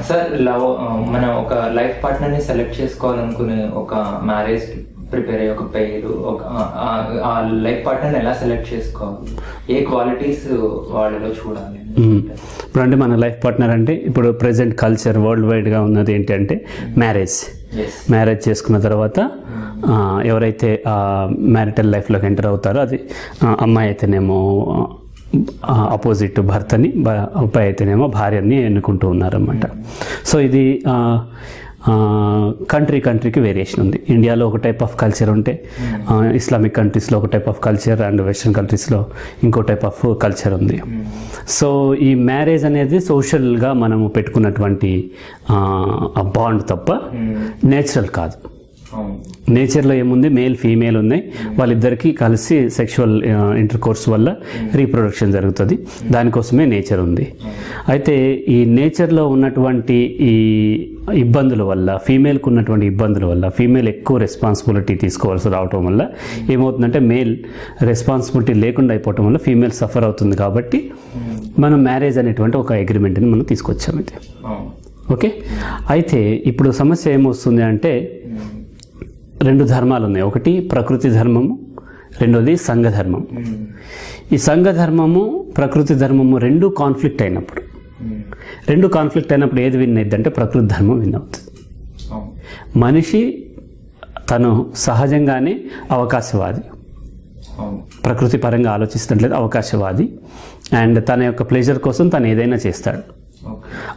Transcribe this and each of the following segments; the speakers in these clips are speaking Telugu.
సార్ మనం ఒక లైఫ్ పార్ట్నర్ని సెలెక్ట్ చేసుకోవాలనుకునే ఒక మ్యారేజ్ ప్రిపేర్ అయ్యే ఒక పేరు ఆ లైఫ్ పార్ట్నర్ని ఎలా సెలెక్ట్ చేసుకోవాలి, ఏ క్వాలిటీస్ వాళ్ళలో చూడాలి? ఇప్పుడు అంటే మన లైఫ్ పార్ట్నర్ అంటే ఇప్పుడు ప్రెసెంట్ కల్చర్ వరల్డ్ వైడ్గా ఉన్నది ఏంటి అంటే మ్యారేజ్ చేసుకున్న తర్వాత ఎవరైతే మ్యారిటల్ లైఫ్లోకి ఎంటర్ అవుతారో అది అమ్మాయి అయితేనేమో అపోజిట్ భర్తని, అబ్బాయి అయితేనేమో భార్యని ఎన్నుకుంటూ ఉన్నారన్నమాట. సో ఇది కంట్రీకి వేరియేషన్ ఉంది. ఇండియాలో ఒక టైప్ ఆఫ్ కల్చర్ ఉంటే ఇస్లామిక్ కంట్రీస్లో ఒక type of culture and western కంట్రీస్లో ఇంకో టైప్ ఆఫ్ కల్చర్ ఉంది. సో ఈ మ్యారేజ్ అనేది సోషల్గా మనము పెట్టుకున్నటువంటి బాండ్ తప్ప నేచురల్ కాదు. నేచర్లో ఏముంది, మేల్ ఫీమేల్ ఉన్నాయి, వాళ్ళిద్దరికీ కలిసి సెక్షువల్ ఇంటర్ కోర్స్ వల్ల రీప్రొడక్షన్ జరుగుతుంది, దానికోసమే నేచర్ ఉంది. అయితే ఈ నేచర్లో ఉన్నటువంటి ఈ ఇబ్బందుల వల్ల, ఫీమేల్కి ఉన్నటువంటి ఇబ్బందుల వల్ల, ఫీమేల్ ఎక్కువ రెస్పాన్సిబిలిటీ తీసుకోవాల్సి రావటం వల్ల ఏమవుతుందంటే మేల్ రెస్పాన్సిబిలిటీ లేకుండా అయిపోవటం వల్ల ఫీమేల్ సఫర్ అవుతుంది. కాబట్టి మనం మ్యారేజ్ అనేటువంటి ఒక అగ్రిమెంట్ని మనం తీసుకొచ్చాం. అయితే ఓకే, అయితే ఇప్పుడు సమస్య ఏమొస్తుంది అంటే రెండు ధర్మాలు ఉన్నాయి. ఒకటి ప్రకృతి ధర్మము, రెండోది సంఘ ధర్మం. ఈ సంఘ ధర్మము ప్రకృతి ధర్మము రెండు కాన్ఫ్లిక్ట్ అయినప్పుడు ఏది విన్ అయింది అంటే ప్రకృతి ధర్మం విన్ అవుతుంది. మనిషి తను సహజంగానే అవకాశవాది, ప్రకృతి పరంగా ఆలోచిస్తున్నట్లయితే అవకాశవాది, అండ్ తన యొక్క ప్లెజర్ కోసం తను ఏదైనా చేస్తాడు.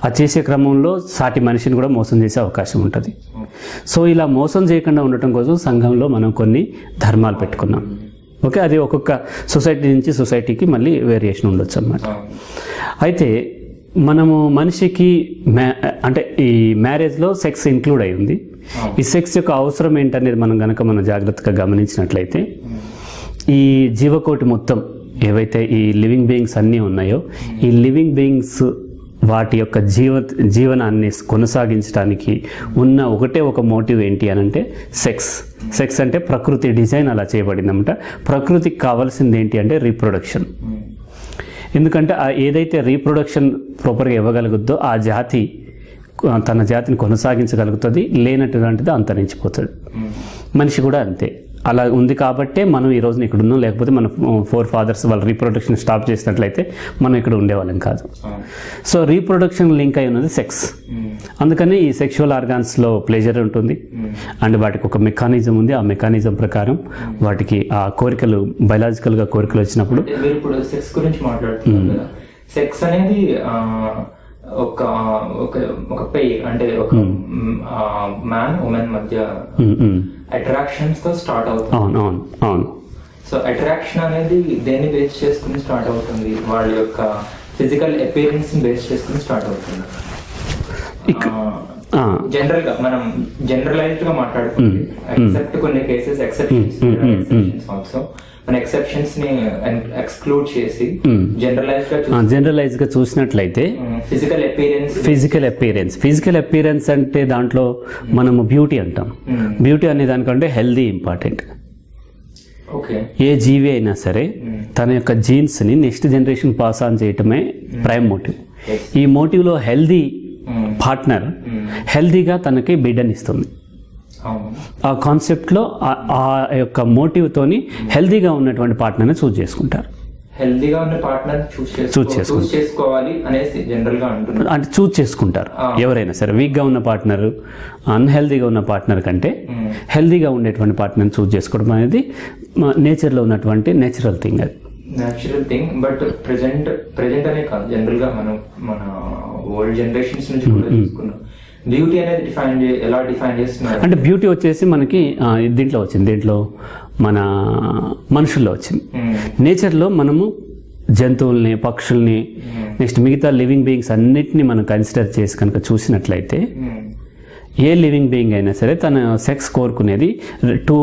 ఆ చేసే క్రమంలో సాటి మనిషిని కూడా మోసం చేసే అవకాశం ఉంటుంది. సో ఇలా మోసం చేయకుండా ఉండటం కోసం సంఘంలో మనం కొన్ని ధర్మాలు పెట్టుకున్నాం. ఓకే, అది ఒక్కొక్క సొసైటీ నుంచి సొసైటీకి మళ్ళీ వేరియేషన్ ఉండొచ్చు అన్నమాట. అయితే మనము మనిషికి అంటే ఈ మ్యారేజ్లో సెక్స్ ఇంక్లూడ్ అయి ఉంది. ఈ సెక్స్ యొక్క అవసరం ఏంటనేది మనం జాగ్రత్తగా గమనించినట్లయితే ఈ జీవకోటి మొత్తం ఏవైతే ఈ లివింగ్ బీయింగ్స్ అన్నీ ఉన్నాయో, ఈ లివింగ్ బీయింగ్స్ వాటి యొక్క జీవనాన్ని కొనసాగించడానికి ఉన్న ఒకటే ఒక మోటివ్ ఏంటి అని అంటే సెక్స్ అంటే ప్రకృతి డిజైన్ అలా చేయబడిందన్నమాట. ప్రకృతికి కావాల్సింది ఏంటి అంటే రీప్రొడక్షన్. ఎందుకంటే ఏదైతే రీప్రొడక్షన్ ప్రాపర్గా ఇవ్వగలుగుద్దో ఆ జాతి తన జాతిని కొనసాగించగలుగుతుంది, లేనటువంటిది అంతరించిపోతుంది. మనిషి కూడా అంతే. అలా ఉంది కాబట్టే మనం ఈ రోజున ఇక్కడ ఉన్నాం. లేకపోతే మన ఫోర్ ఫాదర్స్ వాళ్ళ రీప్రొడక్షన్ స్టాప్ చేసినట్లయితే మనం ఇక్కడ ఉండేవాళ్ళం కాదు. సో రీప్రొడక్షన్ లింక్ అయి ఉన్నది సెక్స్. అందుకని ఈ సెక్షువల్ ఆర్గాన్స్లో ప్లెజర్ ఉంటుంది అండ్ వాటికి ఒక మెకానిజం ఉంది. ఆ మెకానిజం ప్రకారం వాటికి ఆ కోరికలు, బయలాజికల్గా కోరికలు వచ్చినప్పుడు ఇప్పుడు సెక్స్ గురించి మాట్లాడుతున్నారు కదా, సెక్స్ అనేది ఒక పెయిర్ అంటే ఒక మ్యాన్ ఉమెన్ మధ్య అట్రాక్షన్స్ తో స్టార్ట్ అవుతుంది. అవును. సో అట్రాక్షన్ అనేది దేన్ని బేస్ చేసుకుని స్టార్ట్ అవుతుంది? వాళ్ళ యొక్క ఫిజికల్ అపియరెన్స్ ని బేస్ చేసుకుని స్టార్ట్ అవుతుంది. జనరల్ గా మనం జనరలైజ్డ్ గా మాట్లాడుకుంటే ఎక్సెప్ట్ కొన్ని కేసెస్ ఎక్సెప్షన్స్ ఆల్సో మన ఎక్సెప్షన్స్ ని ఎక్స్క్లూడ్ చేసి జనరలైజ్ గా చూసినట్లయితే ఫిజికల్ అపియరెన్స్ అంటే దాంట్లో మనము బ్యూటీ అంటాం. బ్యూటీ అనే దానికంటే హెల్దీ ఇంపార్టెంట్. ఏ జీవి అయినా సరే తన యొక్క జీన్స్ ని నెక్స్ట్ జనరేషన్ పాస్ ఆన్ చేయటమే ప్రైమ్ మోటివ్. ఈ మోటివ్ లో హెల్దీ పార్ట్నర్ హెల్దీగా తనకి బిడ్డనిస్తుంది. ఆ కాన్సెప్ట్లో ఆ యొక్క మోటివ్తోని హెల్దీగా ఉన్నటువంటి పార్ట్నర్ని చూస్ చేసుకుంటారు. హెల్దీగా ఉన్న పార్ట్నర్ చూస్ చేసుకోవాలి అనేసి జనరల్ గా అంటున్నారు. అంటే చూస్ చేసుకుంటారు ఎవరైనా సరే. వీక్గా ఉన్న పార్ట్నర్, అన్హెల్దీగా ఉన్న పార్ట్నర్ కంటే హెల్దీగా ఉండేటువంటి పార్ట్నర్ని చూస్ చేసుకోవడం అనేది నేచర్లో ఉన్నటువంటి నేచురల్ థింగ్. అది నేచురల్ థింగ్. బట్ ప్రెజెంట్ అనే కాదు, జనరల్ గా మన ఓల్డ్ జనరేషన్స్ నుంచి కూడా చూసుకున్నాం. బ్యూటీ అనేది ఎలా డిఫైన్ చేస్తున్నారు అంటే బ్యూటీ వచ్చేసి మనకి దీంట్లో వచ్చింది, దీంట్లో మన మనుషుల్లో వచ్చింది. నేచర్లో మనము జంతువుల్ని, పక్షుల్ని, నెక్స్ట్ మిగతా లివింగ్ బీయింగ్స్ అన్నిటిని మనం కన్సిడర్ చేసి కనుక చూసినట్లయితే ఏ లివింగ్ బీయింగ్ అయినా సరే తన సెక్స్ కోరుకునేది టూ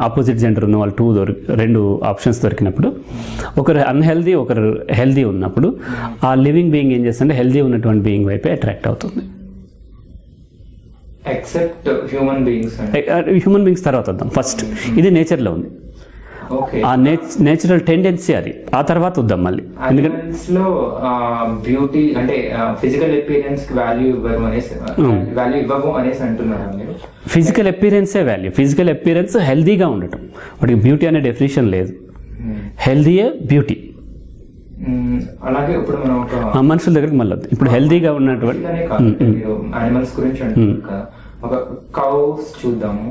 ఆపోజిట్ జెండర్ ఉన్న వాళ్ళు రెండు ఆప్షన్స్ దొరికినప్పుడు, ఒకరు అన్హెల్దీ ఒకరు హెల్దీ ఉన్నప్పుడు ఆ లివింగ్ బీయింగ్ ఏం చేస్తుంటే హెల్దీ ఉన్నటువంటి బీయింగ్ వైపే అట్రాక్ట్ అవుతుంది. ఎక్సెప్ట్ హ్యూమన్ బీయింగ్స్ తర్వాత వద్దాం. ఫస్ట్ ఇది నేచర్లో ఉంది. ఓకే. ఆ నేచురల్ టెండెన్సీ అది. ఆ తర్వాత వద్దాం మళ్ళీ. ఎందుకంటే యానిమల్స్ లో బ్యూటీ అంటే ఫిజికల్ అపియరెన్స్ కి వాల్యూ ఇవ్వవు అనేసి అంటున్నారా మీరు? ఫిజికల్ అపియరెన్సే వాల్యూ. ఫిజికల్ అపియరెన్స్ హెల్దీగా ఉండటం, వాటికి బ్యూటీ అనే డెఫినేషన్ లేదు. హెల్దీయే బ్యూటీ. అలాగే ఇప్పుడు మనం ఒక మనుషుల దగ్గరికి మళ్ళీ ఇప్పుడు హెల్దీగా ఉన్నటువంటి యానిమల్స్ గురించి అంటున్నాం కదా, ఒక కౌస్ చూద్దాము,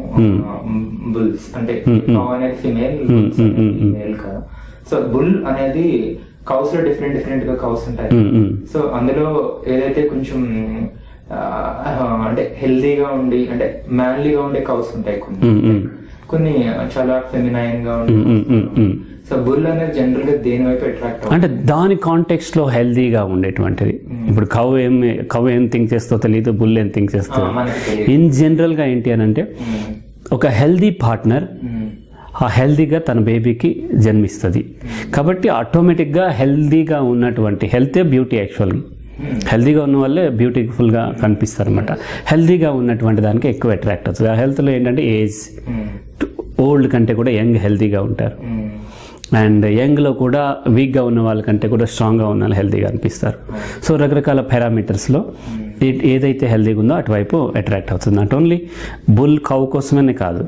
బుల్స్ అంటే కౌ అనేది ఫిమేల్, మేల్ కదా. సో బుల్ అనేది కౌస్ లో డిఫరెంట్ గా కౌస్ ఉంటాయి. సో అందులో ఏదైతే కొంచెం అంటే హెల్దీగా ఉండి అంటే మ్యాన్లీగా ఉండే కౌస్ ఉంటాయి, కొన్ని చాలా ఫెమినైన్ గా ఉండే. సో బుల్ అనేది జనరల్ గా దేని వైపు అట్రాక్ట్ అంటే దాని కాంటెక్స్ట్ లో హెల్దీగా ఉండేటువంటిది. ఇప్పుడు కౌ ఏం థింక్ చేస్తో తెలియదు, బుల్ ఏం థింక్ చేస్తో. ఇన్ జనరల్ గా ఏంటి అని అంటే ఒక హెల్దీ పార్ట్నర్ ఆ హెల్దీగా తన బేబీకి జన్మిస్తుంది. కాబట్టి ఆటోమేటిక్గా హెల్దీగా ఉన్నటువంటి హెల్తే బ్యూటీ. యాక్చువల్గా హెల్దీగా ఉన్న వాళ్ళే బ్యూటిఫుల్గా కనిపిస్తారు అనమాట. హెల్దీగా ఉన్నటువంటి దానికి ఎక్కువ అట్రాక్ట్ అవుతుంది. ఆ హెల్త్లో ఏంటంటే ఏజ్ ఓల్డ్ కంటే కూడా యంగ్ హెల్తీగా ఉంటారు. అండ్ యంగ్లో కూడా వీక్గా ఉన్న వాళ్ళకంటే కూడా స్ట్రాంగ్గా ఉన్న వాళ్ళు హెల్తీగా అనిపిస్తారు. సో రకరకాల పారామీటర్స్లో ఏదైతే హెల్తీగా ఉందో అటువైపు అట్రాక్ట్ అవుతుంది. నాట్ ఓన్లీ బుల్ కౌ కోసమనే కాదు,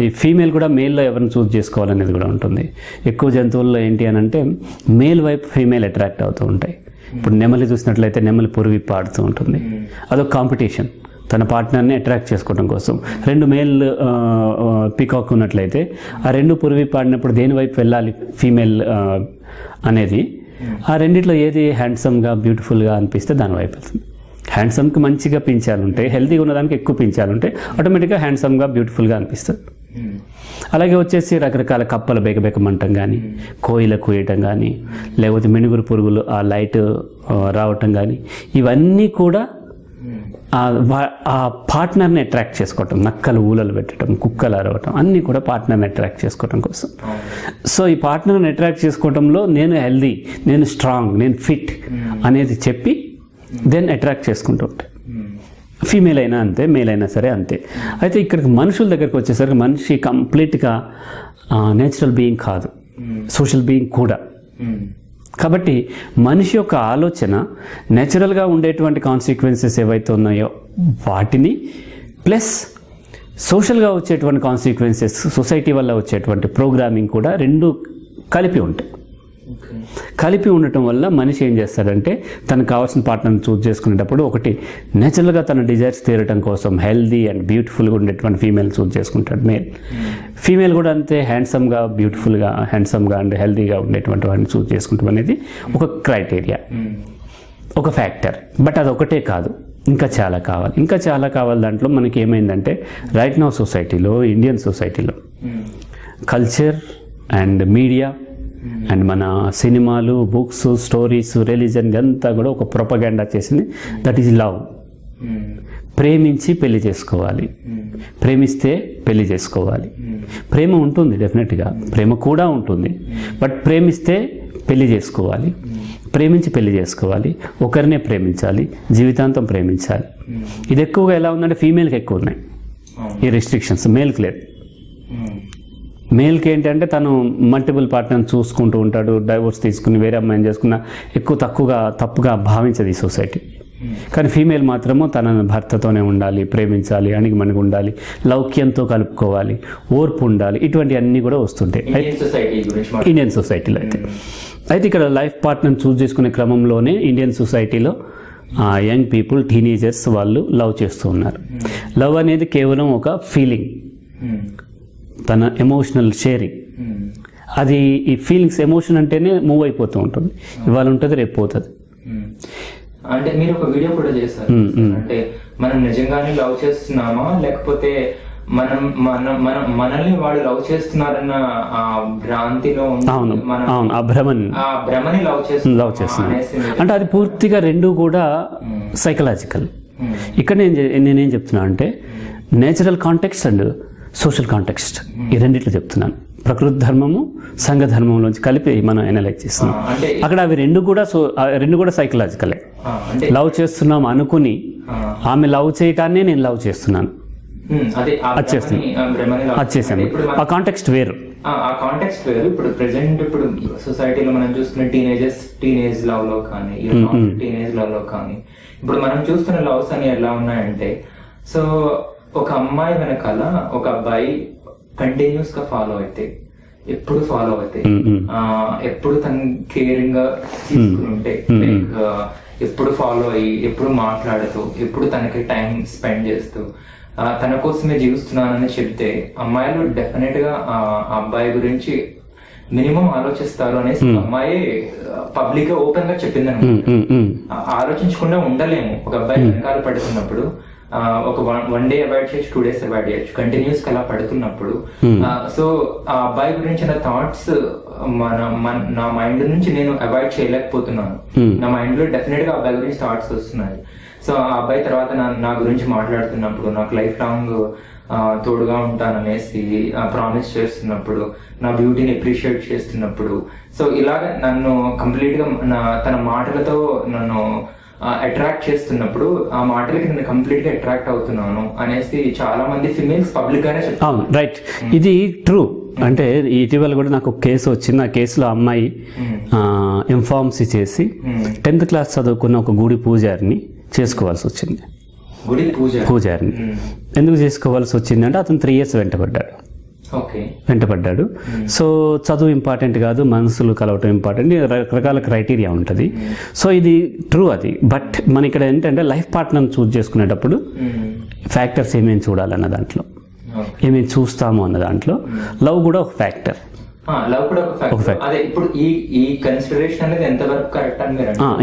ఈ ఫీమేల్ కూడా మేల్లో ఎవరిని చూస్ చేసుకోవాలనేది కూడా ఉంటుంది. ఎక్కువ జంతువుల్లో ఏంటి అని అంటే మేల్ వైపు ఫీమేల్ అట్రాక్ట్ అవుతూ ఉంటాయి. ఇప్పుడు నెమలి చూసినట్లయితే నెమలి పొరుగు పాడుతూ ఉంటుంది. అదొక కాంపిటీషన్ తన పార్ట్నర్ని అట్రాక్ట్ చేసుకోవడం కోసం. రెండు మేల్ పీకాక్ ఉన్నట్లయితే ఆ రెండు పురుగు పాడినప్పుడు దేని వైపు వెళ్ళాలి ఫీమేల్ అనేది, ఆ రెండిట్లో ఏది హ్యాండ్సమ్గా బ్యూటిఫుల్గా అనిపిస్తే దాని వైపు వెళ్తుంది. హ్యాండ్సమ్కి మంచిగా పించాలుంటాయి, హెల్తీగా ఉన్నదానికి ఎక్కువ పించాలుంటాయి, ఆటోమేటిక్గా హ్యాండ్సమ్గా బ్యూటిఫుల్గా అనిపిస్తుంది. అలాగే వచ్చేసి రకరకాల కప్పలు బేకబేకమంటం కానీ, కోయిల కూయటం కానీ, లేకపోతే మినుగురు పురుగులు ఆ లైట్ రావటం కానీ, ఇవన్నీ కూడా ఆ పార్ట్నర్ని అట్రాక్ట్ చేసుకోవటం. నక్కలు ఊలలు పెట్టడం, కుక్కలు అరవటం, అన్నీ కూడా పార్ట్నర్ని అట్రాక్ట్ చేసుకోవటం కోసం. సో ఈ పార్ట్నర్ని అట్రాక్ట్ చేసుకోవటంలో నేను హెల్దీ, నేను స్ట్రాంగ్, నేను ఫిట్ అనేది చెప్పి దెన్ అట్రాక్ట్ చేసుకుంటూ ఉంటాయి. ఫీమేల్ అయినా అంతే, మేల్ అయినా సరే అంతే. అయితే ఇక్కడికి మనుషుల దగ్గరికి వచ్చేసరికి మనిషి కంప్లీట్గా నేచురల్ బీయింగ్ కాదు, సోషల్ బీయింగ్ కూడా. కాబట్టి మనిషి యొక్క ఆలోచన నేచురల్గా ఉండేటువంటి కాన్సిక్వెన్సెస్ ఏవైతే ఉన్నాయో వాటిని ప్లస్ సోషల్గా వచ్చేటువంటి కాన్సిక్వెన్సెస్, సొసైటీ వల్ల వచ్చేటువంటి ప్రోగ్రామింగ్ కూడా రెండు కలిపి ఉంటాయి. కలిపి ఉండటం వల్ల మనిషి ఏం చేస్తాడంటే తనకు కావాల్సిన పార్ట్నర్ని చూస్ చేసుకునేటప్పుడు ఒకటి నేచురల్గా తన డిజైర్స్ తీరటం కోసం హెల్దీ అండ్ బ్యూటిఫుల్గా ఉండేటువంటి ఫీమేల్ చూస్ చేసుకుంటాడు మేల్. ఫీమేల్ కూడా అంతే హ్యాండ్సమ్గా, బ్యూటిఫుల్గా, హ్యాండ్సమ్గా అండ్ హెల్దీగా ఉండేటువంటి వాడిని చూస్ చేసుకుంటాం అనేది ఒక క్రైటీరియా, ఒక ఫ్యాక్టర్. బట్ అది ఒకటే కాదు, ఇంకా చాలా కావాలి. ఇంకా చాలా కావాలి. దాంట్లో మనకి ఏమైందంటే రైట్ నౌ సొసైటీలో, ఇండియన్ సొసైటీలో కల్చర్ అండ్ మీడియా అండ్ మన సినిమాలు, బుక్స్, స్టోరీస్, రిలీజన్ అంతా కూడా ఒక ప్రొపగాండా చేసింది. That is love. ప్రేమించి పెళ్లి చేసుకోవాలి, ప్రేమిస్తే పెళ్లి చేసుకోవాలి. ప్రేమ ఉంటుంది, డెఫినెట్గా ప్రేమ కూడా ఉంటుంది. బట్ ప్రేమిస్తే పెళ్లి చేసుకోవాలి, ప్రేమించి పెళ్లి చేసుకోవాలి, ఒకరినే ప్రేమించాలి, జీవితాంతం ప్రేమించాలి. ఇది ఎక్కువగా ఎలా ఉందంటే ఫీమేల్కి ఎక్కువ ఉన్నాయి ఈ రెస్ట్రిక్షన్స్, మేల్కి లేదు. మేల్కి ఏంటంటే తను మల్టిపుల్ పార్ట్నర్ని చూసుకుంటూ ఉంటాడు, డైవోర్స్ తీసుకుని వేరే అమ్మాయిని చేసుకున్న ఎక్కువ తప్పుగా భావించదు ఈ సొసైటీ. కానీ ఫీమేల్ మాత్రము తన భర్తతోనే ఉండాలి, ప్రేమించాలి, అణిగిమణిగి ఉండాలి, లౌక్యంతో కలుపుకోవాలి, ఓర్పు ఉండాలి, ఇటువంటి అన్నీ కూడా వస్తుంటాయి ఇండియన్ సొసైటీలో. అయితే ఇక్కడ లైఫ్ పార్ట్నర్ని చూస్ చేసుకునే క్రమంలోనే ఇండియన్ సొసైటీలో యంగ్ పీపుల్, టీనేజర్స్ వాళ్ళు లవ్ చేస్తూ ఉన్నారు. లవ్ అనేది కేవలం ఒక ఫీలింగ్, తన ఎమోషనల్ షేరింగ్. అది ఈ ఫీలింగ్స్, ఎమోషన్ అంటేనే మూవ్ అయిపోతూ ఉంటుంది. ఇవాళ ఉంటుంది, రేపు పోతుంది. అంటే మీరు ఒక వీడియో కూడా చేస్తారు, అంటే మనం నిజంగానే లవ్ చేస్తున్నామా లేకపోతే మనల్ని వాడు లవ్ చేస్తున్నారన్న ఆ భ్రాంతిలో ఆ భ్రమని లవ్ చేస్తున్నాం అంటే అది పూర్తిగా రెండు కూడా సైకలాజికల్. ఇక్కడ నేనేం చెప్తున్నా అంటే natural context and social context, ఈ రెండిట్లో చెప్తున్నాను. ప్రకృతి ధర్మము, సంఘ ధర్మంలోంచి కలిపి మనం ఎనలైజ్ చేస్తున్నాం. అక్కడ అవి రెండు కూడా సైకలాజికలే. లవ్ చేస్తున్నాం అనుకుని ఆమె లవ్ చేయటాన్ని నేను లవ్ చేస్తున్నాను, అదే వచ్చేస్తుంది. వచ్చేసాము. ఆ కాంటెక్స్ట్ వేరు. ఆ కాంటెక్స్ట్ వేరు. ఇప్పుడు ప్రెసెంట్ ఇప్పుడు సొసైటీలో మనం చూస్తున్న టీనేజ్ లవ్ లో కానీ టీనేజ్ లవ్ లో కానీ ఇప్పుడు మనం చూస్తున్న లవ్స్ అని ఎలా ఉన్నాయంటే, సో ఒక అమ్మాయి వెనకాల ఒక అబ్బాయి కంటిన్యూస్ గా ఫాలో అయితే, ఎప్పుడు ఫాలో అయితే, ఎప్పుడు తను కేరింగ్ గా తీసుకుంటే, లైక్ ఎప్పుడు ఫాలో అయ్యి, ఎప్పుడు మాట్లాడుతూ, ఎప్పుడు తనకి టైం స్పెండ్ చేస్తూ, తన కోసమే జీవిస్తున్నానని చెప్తే అమ్మాయిలు డెఫినెట్ గా ఆ అబ్బాయి గురించి మినిమం ఆలోచిస్తారు అనేసి అమ్మాయి పబ్లిక్ గా ఓపెన్ గా చెప్పింది అనమాట. ఆలోచించకుండా ఉండలేము. ఒక అబ్బాయి వెనకాల పడుతున్నప్పుడు ఒక 1 day అవాయిడ్ చేయొచ్చు, 2 days అవాయిడ్ చేయొచ్చు, కంటిన్యూస్ గా అలా పడుతున్నప్పుడు సో ఆ అబ్బాయి గురించి నా థాట్స్ నా మైండ్ నుంచి నేను అవాయిడ్ చేయలేకపోతున్నాను. నా మైండ్ లో డెఫినెట్ గా అబ్బాయి గురించి థాట్స్ వస్తున్నాయి. సో ఆ అబ్బాయి తర్వాత నా గురించి మాట్లాడుతున్నప్పుడు, నాకు లైఫ్ లాంగ్ తోడుగా ఉంటాననేసి ప్రామిస్ చేస్తున్నప్పుడు, నా బ్యూటీని అప్రిషియేట్ చేస్తున్నప్పుడు, సో ఇలాగ నన్ను కంప్లీట్ గా తన మాటలతో నన్ను అట్రాక్ట్ చేస్తున్నప్పుడు, ఆ మాటలకి నేను కంప్లీట్ గా అట్రాక్ట్ అవుతున్నాను అనేసి చాలా మంది ఫిమేల్స్ పబ్లిక్ గానే చెప్తారు. రైట్, ఇది ట్రూ. అంటే ఇటీవల కూడా నాకు ఒక కేసు వచ్చింది. ఆ కేసులో అమ్మాయి ఎంఫార్మసీ చేసి 10th class చదువుకున్న ఒక గుడి పూజారిని చేసుకోవాల్సి వచ్చింది. పూజారిని ఎందుకు చేసుకోవాల్సి వచ్చింది అంటే, అతను 3 years వెంటపడ్డాడు. సో చదువు ఇంపార్టెంట్ కాదు, మనసులు కలవటం ఇంపార్టెంట్, రకరకాల క్రైటీరియా ఉంటుంది. సో ఇది ట్రూ అది. బట్ మన ఇక్కడ ఏంటంటే లైఫ్ పార్ట్నర్ని చూస్ చేసుకునేటప్పుడు ఫ్యాక్టర్స్ ఏమేమి చూడాలన్న దాంట్లో, ఏమేమి చూస్తాము అన్న దాంట్లో లవ్ కూడా ఒక ఫ్యాక్టర్.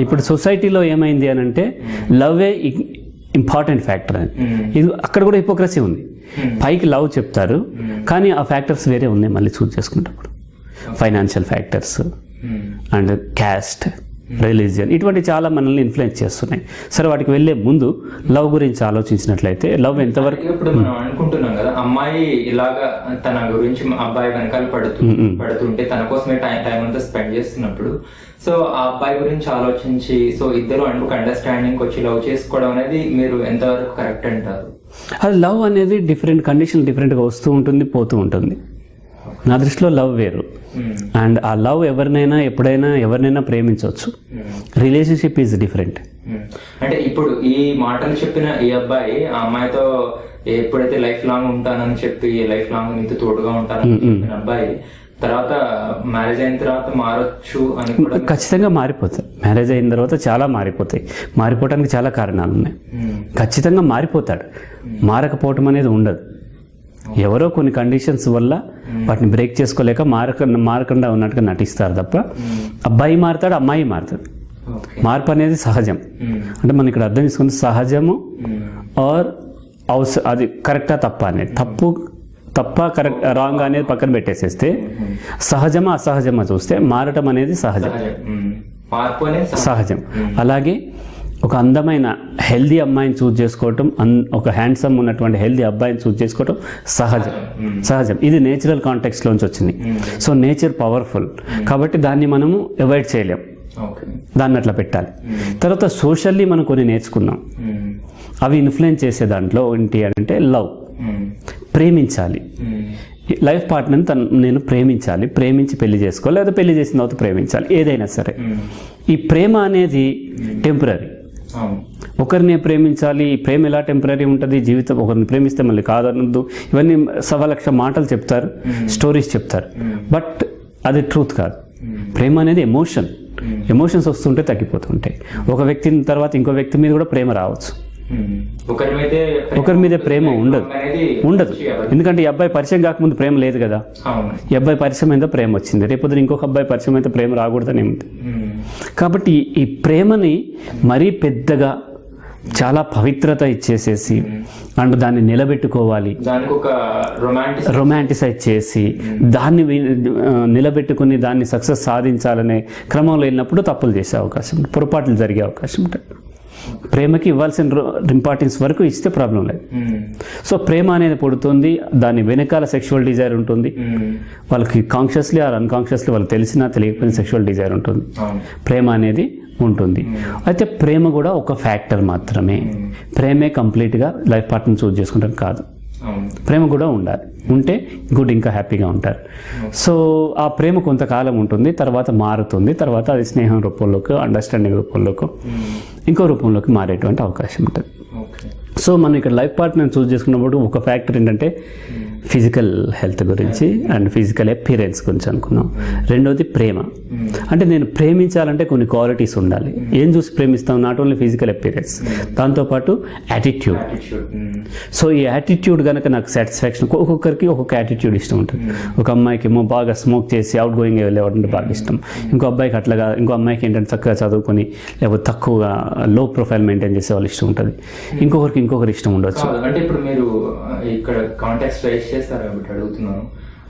ఇప్పుడు సొసైటీలో ఏమైంది అని అంటే లవ్వే ఇంపార్టెంట్ ఫ్యాక్టర్ అని. ఇది అక్కడ కూడా హిపోక్రసీ ఉంది. పైకి లవ్ చెప్తారు కానీ ఆ ఫ్యాక్టర్స్ వేరే ఉన్నాయి మళ్ళీ చూస్ చేసుకునేటప్పుడు. Financial factors and caste, religion, ఇటువంటి చాలా మనల్ని ఇన్ఫ్లుయెన్స్ చేస్తున్నాయి. సరే, వాటికి వెళ్లే ముందు లవ్ గురించి ఆలోచించినట్లయితే లవ్ ఎంతవరకు ఇప్పుడు మనం అనుకుంటున్నాం కదా, అమ్మాయి ఇలాగా తన గురించి అబ్బాయి వెనకాల పడుతుంటే తన కోసమే టైం అంతా స్పెండ్ చేస్తున్నప్పుడు, సో ఆ అబ్బాయి గురించి ఆలోచించి సో ఇద్దరు ఒక అండర్స్టాండింగ్ వచ్చి లవ్ చేసుకోవడం అనేది మీరు ఎంతవరకు కరెక్ట్ అంటారు? అది లవ్ అనేది డిఫరెంట్ కండిషన్ డిఫరెంట్గా వస్తూ ఉంటుంది, పోతూ ఉంటుంది. నా దృష్టిలో లవ్ వేరు. అండ్ ఆ లవ్ ఎవరినైనా ఎప్పుడైనా ఎవరినైనా ప్రేమించవచ్చు. Relationship is different. అంటే ఇప్పుడు ఈ మాటలు చెప్పిన ఈ అబ్బాయి ఆ అమ్మాయితో ఎప్పుడైతే లైఫ్ లాంగ్ ఉంటానని చెప్పి, లైఫ్ లాంగ్ నీతో తోడుగా ఉంటానని చెప్పిన అబ్బాయి తర్వాత మ్యారేజ్ అయిన తర్వాత మారొచ్చు అని కూడా ఖచ్చితంగా మారిపోతాయి. మ్యారేజ్ అయిన తర్వాత చాలా మారిపోతాయి. మారిపోవడానికి చాలా కారణాలు ఉన్నాయి. ఖచ్చితంగా మారిపోతాడు. మారకపోవటం అనేది ఉండదు. ఎవరో కొన్ని కండిషన్స్ వల్ల వాటిని బ్రేక్ చేసుకోలేక మారకుండా ఉన్నట్టుగా నటిస్తారు తప్ప అబ్బాయి మారుతాడు, అమ్మాయి మారుతాడు. మార్పు అనేది సహజం. అంటే మనం ఇక్కడ అర్థం చేసుకుంటే సహజము ఆర్ అది కరెక్టా తప్ప అనేది, తప్ప కరెక్ట్ రాంగ్ అనేది పక్కన పెట్టేసేస్తే సహజమా అసహజమా చూస్తే మారటం అనేది సహజం. అలాగే ఒక అందమైన హెల్దీ అమ్మాయిని చూస్ చేసుకోవటం, ఒక హ్యాండ్సమ్ ఉన్నటువంటి హెల్దీ అబ్బాయిని చూస్ చేసుకోవటం సహజం. ఇది నేచురల్ కాంటెక్స్ట్లోంచి వచ్చింది. సో నేచర్ పవర్ఫుల్ కాబట్టి దాన్ని మనము అవాయిడ్ చేయలేం. దాన్ని అట్లా పెట్టాలి. తర్వాత సోషల్లీ మనం కొన్ని నేర్చుకున్నాం. అవి ఇన్ఫ్లుయెన్స్ చేసే దాంట్లో ఏంటి అంటే లవ్, ప్రేమించాలి. లైఫ్ పార్ట్నర్ని నేను ప్రేమించాలి, ప్రేమించి పెళ్లి చేసుకోవాలి, లేదా పెళ్లి చేసిన తర్వాత ప్రేమించాలి, ఏదైనా సరే. ఈ ప్రేమ అనేది టెంపరీ. ఒకరిని ప్రేమించాలి, ప్రేమ ఎలా టెంపరీ ఉంటుంది, జీవితం ఒకరిని ప్రేమిస్తే మళ్ళీ కాదనద్దు, ఇవన్నీ 1,00,000 మాటలు చెప్తారు, స్టోరీస్ చెప్తారు. బట్ అది ట్రూత్ కాదు. ప్రేమ అనేది ఎమోషన్స్ వస్తుంటే తగ్గిపోతుంటాయి. ఒక వ్యక్తి తర్వాత ఇంకో వ్యక్తి మీద కూడా ప్రేమ రావచ్చు. ఒకరి మీద ప్రేమ ఉండదు. ఎందుకంటే ఈ అబ్బాయి పరిచయం కాకముందు ప్రేమ లేదు కదా. ఈ అబ్బాయి పరిచయం అయితే ప్రేమ వచ్చింది, రేపొద్దున ఇంకొక అబ్బాయి పరిచయం అయితే ప్రేమ రాకూడదని ఏముంది. కాబట్టి ఈ ప్రేమని మరీ పెద్దగా చాలా పవిత్రత ఇచ్చేసేసి అండ్ దాన్ని నిలబెట్టుకోవాలి, రొమాంటిసైజ్ చేసి దాన్ని నిలబెట్టుకుని దాన్ని సక్సెస్ సాధించాలనే క్రమంలో వెళ్ళినప్పుడు తప్పులు చేసే అవకాశం, పొరపాట్లు జరిగే అవకాశం ఉంటుంది. ప్రేమకి ఇవ్వాల్సిన ఇంపార్టెన్స్ వరకు ఇస్తే ప్రాబ్లం లేదు. సో ప్రేమ అనేది పుడుతుంది, దాని వెనకాల సెక్షువల్ డిజైర్ ఉంటుంది. వాళ్ళకి కాన్షియస్లీ ఆర్ అన్కాన్షియస్లీ వాళ్ళకి తెలిసినా తెలియకపోయిన సెక్షువల్ డిజైర్ ఉంటుంది. ప్రేమ అనేది ఉంటుంది. అయితే ప్రేమ కూడా ఒక ఫ్యాక్టర్ మాత్రమే. ప్రేమే కంప్లీట్గా లైఫ్ పార్ట్నర్ చూస్ చేసుకుంటాం కాదు. ప్రేమ కూడా ఉండాలి, ఉంటే గుడ్, ఇంకా హ్యాపీగా ఉంటారు. సో ఆ ప్రేమ కొంతకాలం ఉంటుంది, తర్వాత మారుతుంది, తర్వాత అది స్నేహం రూపంలోకి, అండర్స్టాండింగ్ రూపంలోకి, ఇంకో రూపంలోకి మారేటువంటి అవకాశం ఉంటుంది. సో మనం ఇక్కడ లైఫ్ పార్ట్నర్ చూస్ చేసుకున్నప్పుడు ఒక ఫ్యాక్టర్ ఏంటంటే ఫిజికల్ హెల్త్ గురించి అండ్ ఫిజికల్ అపియరెన్స్ గురించి అనుకున్నాం. రెండోది ప్రేమ. అంటే నేను ప్రేమించాలంటే కొన్ని క్వాలిటీస్ ఉండాలి. ఏం చూసి ప్రేమిస్తాం? నాట్ ఓన్లీ ఫిజికల్ అపియరెన్స్, దాంతోపాటు యాటిట్యూడ్. సో ఈ యాటిట్యూడ్ కనుక నాకు సాటిస్ఫాక్షన్, ఒక్కొక్కరికి ఒక్కొక్క యాటిట్యూడ్ ఇష్టం ఉంటుంది. ఒక అమ్మాయికి ఏమో బాగా స్మోక్ చేసి అవుట్ గోయింగ్ వెళ్ళేవాడంటే బాగా ఇష్టం, ఇంకో అబ్బాయికి అట్లాగా, ఇంకో అమ్మాయికి ఏంటంటే చక్కగా చదువుకొని లేకపోతే తక్కువగా లో ప్రొఫైల్ మెయింటైన్ చేసే వాళ్ళు ఇష్టం ఉంటుంది, ఇంకొకరికి ఇష్టం ఉండొచ్చు. అంటే ఇప్పుడు మీరు ఇక్కడ కాంటాక్ట్ రైజ్ చేస్తారు కాబట్టి అడుగుతున్నాను.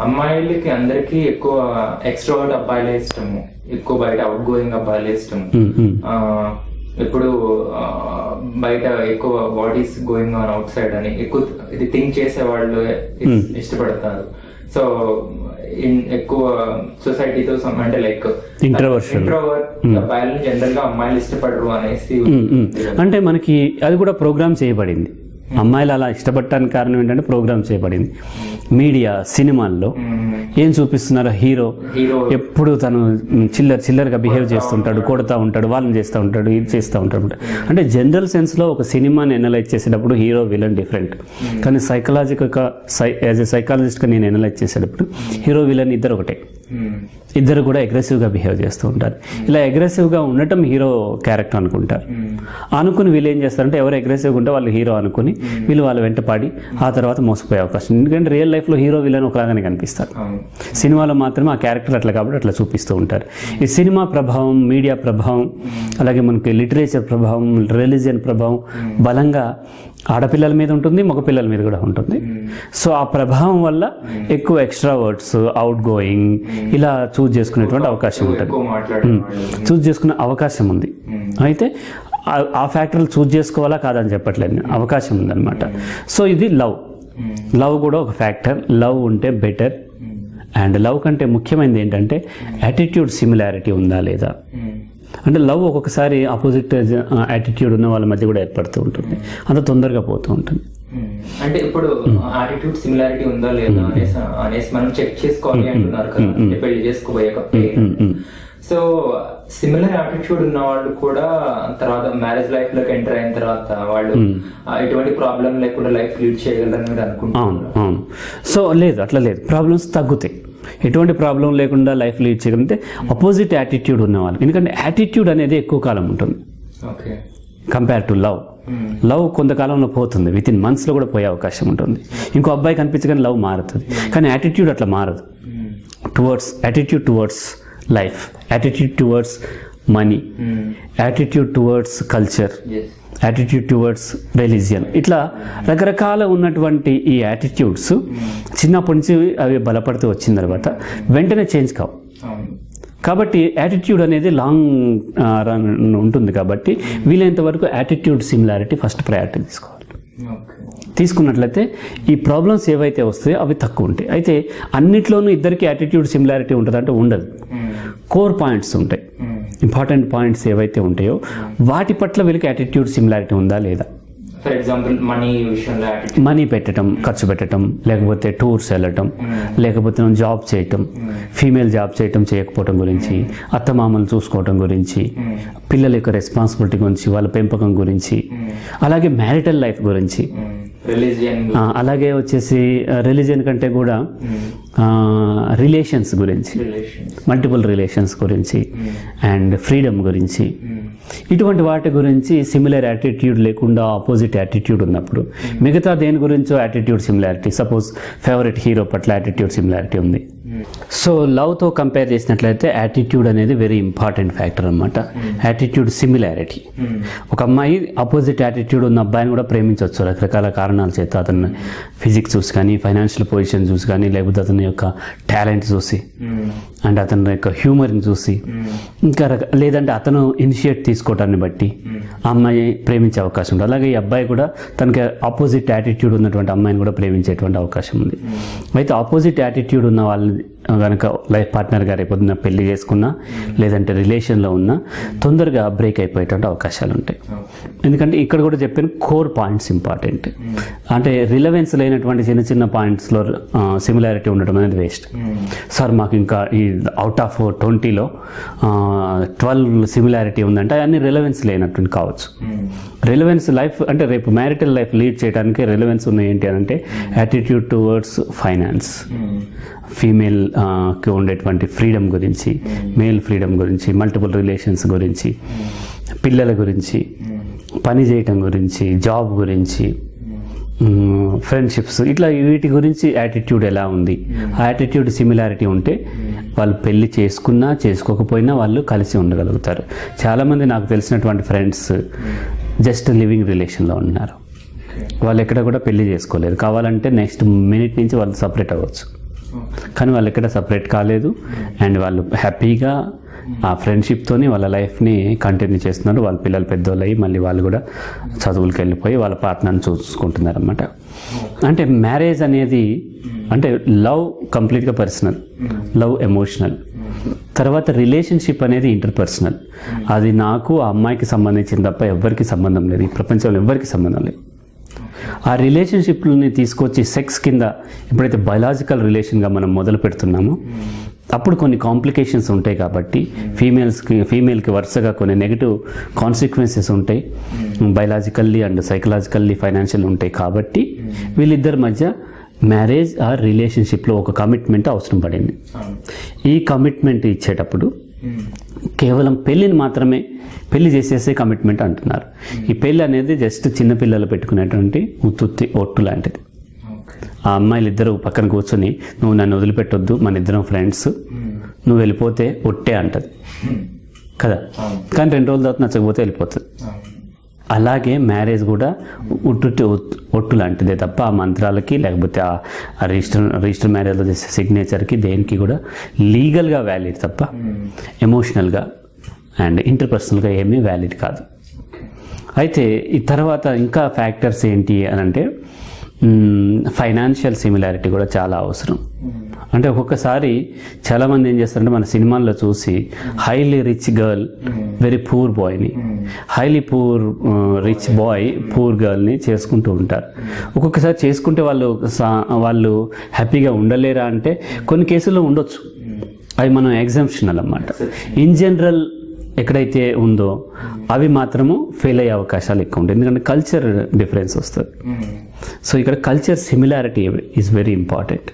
అమ్మాయిలకి అందరికి ఎక్కువ ఎక్స్ట్రోవర్ట్ అబ్బాయిలే ఇష్టము, ఎక్కువ బయట అవుట్ గోయింగ్ అబ్బాయిలే ఇష్టము. ఇప్పుడు బయట ఎక్కువ what is going on out side అని ఎక్కువ ఇది థింక్ చేసే వాళ్ళు ఇష్టపడతారు. సో ఎక్కువ సొసైటీతో అంటే లైక్ ఇంట్రోవర్ట్ అబ్బాయిలను జనరల్ గా అమ్మాయిలు ఇష్టపడరు అనేసి, అంటే మనకి అది కూడా ప్రోగ్రామ్ చేయబడింది. అమ్మాయిలు అలా ఇష్టపడటానికి కారణం ఏంటంటే ప్రోగ్రామ్ చేయబడింది. మీడియా, సినిమాల్లో ఏం చూపిస్తున్నారు? హీరో ఎప్పుడు తను చిల్లరగా బిహేవ్ చేస్తుంటాడు, కొడతా ఉంటాడు, వాళ్ళని చేస్తూ ఉంటాడు, ఇది చేస్తూ ఉంటాడు. అంటే జనరల్ సెన్స్లో ఒక సినిమాని ఎనలైజ్ చేసేటప్పుడు హీరో విలన్ డిఫరెంట్. కానీ యాజ్ ఎ సైకాలజిస్ట్గా నేను ఎనలైజ్ చేసేటప్పుడు హీరో విలన్ ఇద్దరు ఒకటే. ఇద్దరు కూడా అగ్రెసివ్గా బిహేవ్ చేస్తూ ఉంటారు. ఇలా అగ్రెసివ్గా ఉండటం హీరో క్యారెక్టర్ అనుకుంటారు. అనుకుని వీళ్ళు ఏం చేస్తారంటే ఎవరు అగ్రెసివ్గా ఉంటే వాళ్ళు హీరో అనుకుని వీళ్ళు వాళ్ళ వెంట పాడి ఆ తర్వాత మోసపోయే అవకాశం. ఎందుకంటే రియల్ లైఫ్లో హీరో విలన్ ఒకలాగానే కనిపిస్తారు, సినిమాలో మాత్రమే ఆ క్యారెక్టర్ అట్లా కాబట్టి అట్లా చూపిస్తూ ఉంటారు. ఈ సినిమా ప్రభావం, మీడియా ప్రభావం, అలాగే మనకి లిటరేచర్ ప్రభావం, రిలీజియన్ ప్రభావం బలంగా ఆడపిల్లల మీద ఉంటుంది, మగపిల్లల మీద కూడా ఉంటుంది. సో ఆ ప్రభావం వల్ల ఎక్కువ ఎక్స్ట్రావర్ట్స్, అవుట్ గోయింగ్ ఇలా చూజ్ చేసుకునేటువంటి అవకాశం ఉంటుంది, చూజ్ చేసుకునే అవకాశం ఉంది. అయితే ఆ ఫ్యాక్టర్లు చూజ్ చేసుకోవాలా కాదని చెప్పట్లేదు, అవకాశం ఉందన్నమాట. సో ఇది లవ్ కూడా ఒక ఫ్యాక్టర్. లవ్ ఉంటే బెటర్. అండ్ లవ్ కంటే ముఖ్యమైనది ఏంటంటే యాటిట్యూడ్ సిమిలారిటీ ఉందా లేదా. అంటే లవ్ ఒక్కొక్కసారి ఆపోజిట్ యాటిట్యూడ్ ఉన్న వాళ్ళ మధ్య కూడా ఏర్పడుతూ ఉంటుంది, అంత తొందరగా పోతూ ఉంటుంది. అంటే ఇప్పుడు యాటిట్యూడ్ సిమిలారిటీ ఉందా లేదా అనేసి మనం చెక్ చేసుకోవాలి అంటున్నారు కదా, పెళ్లి చేసుకోబోయాక. సో సిమిలర్ యాటిట్యూడ్ ఉన్న వాళ్ళు కూడా తర్వాత మ్యారేజ్ లైఫ్ లోకి ఎంటర్ అయిన తర్వాత వాళ్ళు ఎటువంటి ప్రాబ్లం లేకుండా లైఫ్ లీడ్ చేయగలరని మీరు అనుకుంటున్నారు? అవును. సో లేదు, అట్లా లేదు, ప్రాబ్లమ్స్ తగ్గుతాయి. ఎటువంటి ప్రాబ్లం లేకుండా లైఫ్ లీడ్ చేయగలిగితే అపోజిట్ యాటిట్యూడ్ ఉన్నవాళ్ళు. ఎందుకంటే యాటిట్యూడ్ అనేది ఎక్కువ కాలం ఉంటుంది కంపేర్ టు లవ్ కొంతకాలంలో పోతుంది, విత్ ఇన్ మంత్స్లో కూడా పోయే అవకాశం ఉంటుంది. ఇంకో అబ్బాయి కనిపించగానే లవ్ మారుతుంది, కానీ యాటిట్యూడ్ అట్లా మారదు. Attitude towards life, attitude towards money, attitude towards culture, attitude towards religion, ఇట్లా రకరకాల ఉన్నటువంటి ఈ యాటిట్యూడ్స్ చిన్నప్పటి నుంచి అవి బలపడుతూ వచ్చిన తర్వాత వెంటనే చేంజ్ కావు. కాబట్టి యాటిట్యూడ్ అనేది లాంగ్ రన్ ఉంటుంది. కాబట్టి వీలైనంత వరకు యాటిట్యూడ్ సిమిలారిటీ ఫస్ట్ ప్రయారిటీ తీసుకోవాలి. తీసుకున్నట్లయితే ఈ ప్రాబ్లమ్స్ ఏవైతే వస్తాయో అవి తక్కువ ఉంటాయి. అయితే అన్నిట్లోనూ ఇద్దరికి యాటిట్యూడ్ సిమిలారిటీ ఉంటుంది అంటే ఉండదు. కోర్ పాయింట్స్ ఉంటాయి, ఇంపార్టెంట్ పాయింట్స్ ఏవైతే ఉంటాయో వాటి పట్ల వీళ్ళకి యాటిట్యూడ్ సిమిలారిటీ ఉందా లేదా. ఫర్ ఎగ్జాంపుల్ మనీ పెట్టడం, ఖర్చు పెట్టడం, లేకపోతే టూర్స్ వెళ్ళటం, లేకపోతే జాబ్ చేయటం, ఫీమేల్ జాబ్ చేయటం చేయకపోవటం గురించి, అత్తమామలు చూసుకోవటం గురించి, పిల్లల యొక్క రెస్పాన్సిబిలిటీ గురించి, వాళ్ళ పెంపకం గురించి, అలాగే మ్యారిటల్ లైఫ్ గురించి, అలాగే వచ్చేసి రిలీజియన్ కంటే కూడా రిలేషన్స్ గురించి, మల్టిపుల్ రిలేషన్స్ గురించి అండ్ ఫ్రీడమ్ గురించి, ఇటువంటి వాటి గురించి సిమిలర్ యాటిట్యూడ్ లేకుండా ఆపోజిట్ యాటిట్యూడ్ ఉన్నప్పుడు మిగతా దేని గురించో attitude similarity, suppose favourite hero పట్ల యాటిట్యూడ్ సిమిలారిటీ ఉంది. సో లవ్తో కంపేర్ చేసినట్లయితే యాటిట్యూడ్ అనేది వెరీ ఇంపార్టెంట్ ఫ్యాక్టర్ అనమాట. Attitude similarity. ఒక అమ్మాయి ఆపోజిట్ యాటిట్యూడ్ ఉన్న అబ్బాయిని కూడా ప్రేమించవచ్చు రకరకాల కారణాల చేత. అతను ఫిజిక్స్ చూసి కానీ, ఫైనాన్షియల్ పొజిషన్ చూసి కానీ, లేకపోతే అతని యొక్క టాలెంట్ చూసి అండ్ అతని యొక్క హ్యూమర్ని చూసి, ఇంకా లేదంటే అతను ఇనిషియేట్ తీసుకోవటాన్ని బట్టి ఆ అమ్మాయి ప్రేమించే అవకాశం ఉంది. అలాగే ఈ అబ్బాయి కూడా తనకి ఆపోజిట్ యాటిట్యూడ్ ఉన్నటువంటి అమ్మాయిని కూడా ప్రేమించేటువంటి అవకాశం ఉంది. అయితే ఆపోజిట్ యాటిట్యూడ్ ఉన్న వాళ్ళని కనుక లైఫ్ పార్ట్నర్గా రేపొద్దున పెళ్లి చేసుకున్నా లేదంటే రిలేషన్లో ఉన్నా తొందరగా బ్రేక్ అయిపోయేటువంటి అవకాశాలు ఉంటాయి. ఎందుకంటే ఇక్కడ కూడా చెప్పిన కోర్ పాయింట్స్ ఇంపార్టెంట్. అంటే రిలవెన్స్ లేనటువంటి చిన్న చిన్న పాయింట్స్లో సిమిలారిటీ ఉండడం అనేది వేస్ట్. సార్ మాకు ఇంకా ఈ అవుట్ ఆఫ్ 20లో 12 సిమిలారిటీ ఉందంటే అన్ని రిలవెన్స్ లేనటువంటి కావచ్చు. రిలవెన్స్ లైఫ్ అంటే రేపు మ్యారిటల్ లైఫ్ లీడ్ చేయడానికి రిలవెన్స్ ఉన్నాయి ఏంటి అని అంటే యాటిట్యూడ్ టువర్డ్స్ ఫైనాన్స్, ఫీమేల్కి ఉండేటువంటి ఫ్రీడమ్ గురించి, మేల్ ఫ్రీడమ్ గురించి, మల్టిపుల్ రిలేషన్స్ గురించి, పిల్లల గురించి, పని చేయటం గురించి, జాబ్ గురించి, ఫ్రెండ్షిప్స్, ఇట్లా వీటి గురించి యాటిట్యూడ్ ఎలా ఉంది, ఆ యాటిట్యూడ్ సిమిలారిటీ ఉంటే వాళ్ళు పెళ్లి చేసుకున్నా చేసుకోకపోయినా వాళ్ళు కలిసి ఉండగలుగుతారు. చాలామంది నాకు తెలిసినటువంటి ఫ్రెండ్స్ జస్ట్ లివింగ్ రిలేషన్లో ఉన్నారు, వాళ్ళు ఎక్కడ కూడా పెళ్లి చేసుకోలేదు. కావాలంటే నెక్స్ట్ మినిట్ నుంచి వాళ్ళు సపరేట్ అవ్వచ్చు, కానీ వాళ్ళు ఎక్కడ సపరేట్ కాలేదు. అండ్ వాళ్ళు హ్యాపీగా ఆ ఫ్రెండ్షిప్తోని వాళ్ళ లైఫ్ని కంటిన్యూ చేస్తున్నారు. వాళ్ళ పిల్లలు పెద్దోళ్ళు అయ్యి మళ్ళీ వాళ్ళు కూడా చదువులకు వెళ్ళిపోయి వాళ్ళ పార్ట్నర్ని చూసుకుంటున్నారు అన్నమాట. అంటే మ్యారేజ్ అనేది అంటే లవ్ కంప్లీట్గా పర్సనల్, లవ్ ఎమోషనల్. తర్వాత రిలేషన్షిప్ అనేది ఇంటర్పర్సనల్. అది నాకు ఆ అమ్మాయికి సంబంధించింది తప్ప ఎవరికి సంబంధం లేదు, ఈ ప్రపంచంలో ఎవరికి సంబంధం లేదు. ఆ రిలేషన్షిప్ని తీసుకొచ్చి సెక్స్ కింద ఎప్పుడైతే బయలాజికల్ రిలేషన్గా మనం మొదలు పెడుతున్నామో అప్పుడు కొన్ని కాంప్లికేషన్స్ ఉంటాయి. కాబట్టి ఫీమేల్కి వరుసగా కొన్ని నెగిటివ్ కాన్సిక్వెన్సెస్ ఉంటాయి, బయలాజికల్లీ అండ్ సైకలాజికల్లీ ఫైనాన్షియల్ ఉంటాయి. కాబట్టి వీళ్ళిద్దరి మధ్య మ్యారేజ్ ఆర్ రిలేషన్షిప్లో ఒక కమిట్మెంట్ అవసరం పడింది. ఈ కమిట్మెంట్ ఇచ్చేటప్పుడు కేవలం పెళ్ళిని మాత్రమే పెళ్లి చేసేసే కమిట్మెంట్ అంటున్నారు. ఈ పెళ్ళి అనేది జస్ట్ చిన్నపిల్లలు పెట్టుకునేటువంటి ఉత్తుత్తి ఒట్టు లాంటిది. ఆ అమ్మాయిలు ఇద్దరు పక్కన కూర్చొని నువ్వు నన్ను వదిలిపెట్టొద్దు, మన ఇద్దరం ఫ్రెండ్స్, నువ్వు వెళ్ళిపోతే ఒట్టే అంటది కదా. కానీ 2 రోజుల తర్వాత నచ్చకపోతే వెళ్ళిపోతుంది. అలాగే మ్యారేజ్ కూడా ఒట్టు లాంటిదే తప్ప ఆ మంత్రాలకి లేకపోతే ఆ రిజిస్టర్ మ్యారేజ్లో చేసే సిగ్నేచర్కి దేనికి కూడా లీగల్గా వ్యాలిడ్ తప్ప ఎమోషనల్గా అండ్ ఇంటర్పర్సనల్గా ఏమీ వ్యాలిడ్ కాదు. అయితే ఈ తర్వాత ఇంకా ఫ్యాక్టర్స్ ఏంటి అని అంటే ఫైనాన్షియల్ సిమిలారిటీ కూడా చాలా అవసరం. అంటే ఒక్కొక్కసారి చాలామంది ఏం చేస్తారంటే మన సినిమాల్లో చూసి highly rich girl very poor బాయ్ని, హైలీ రిచ్ బాయ్ పూర్ గర్ల్ని చేసుకుంటూ ఉంటారు. ఒక్కొక్కసారి చేసుకుంటే వాళ్ళు హ్యాపీగా ఉండలేరా అంటే కొన్ని కేసుల్లో ఉండొచ్చు, అవి మనం ఎగ్జామ్షనల్ అన్నమాట. ఇన్ జనరల్ ఎక్కడైతే ఉందో అవి మాత్రము ఫెయిల్ అయ్యే అవకాశాలు ఎక్కువ ఉంటాయి, ఎందుకంటే కల్చర్ డిఫరెన్స్ వస్తుంది. సో ఇక్కడ culture similarity is very important.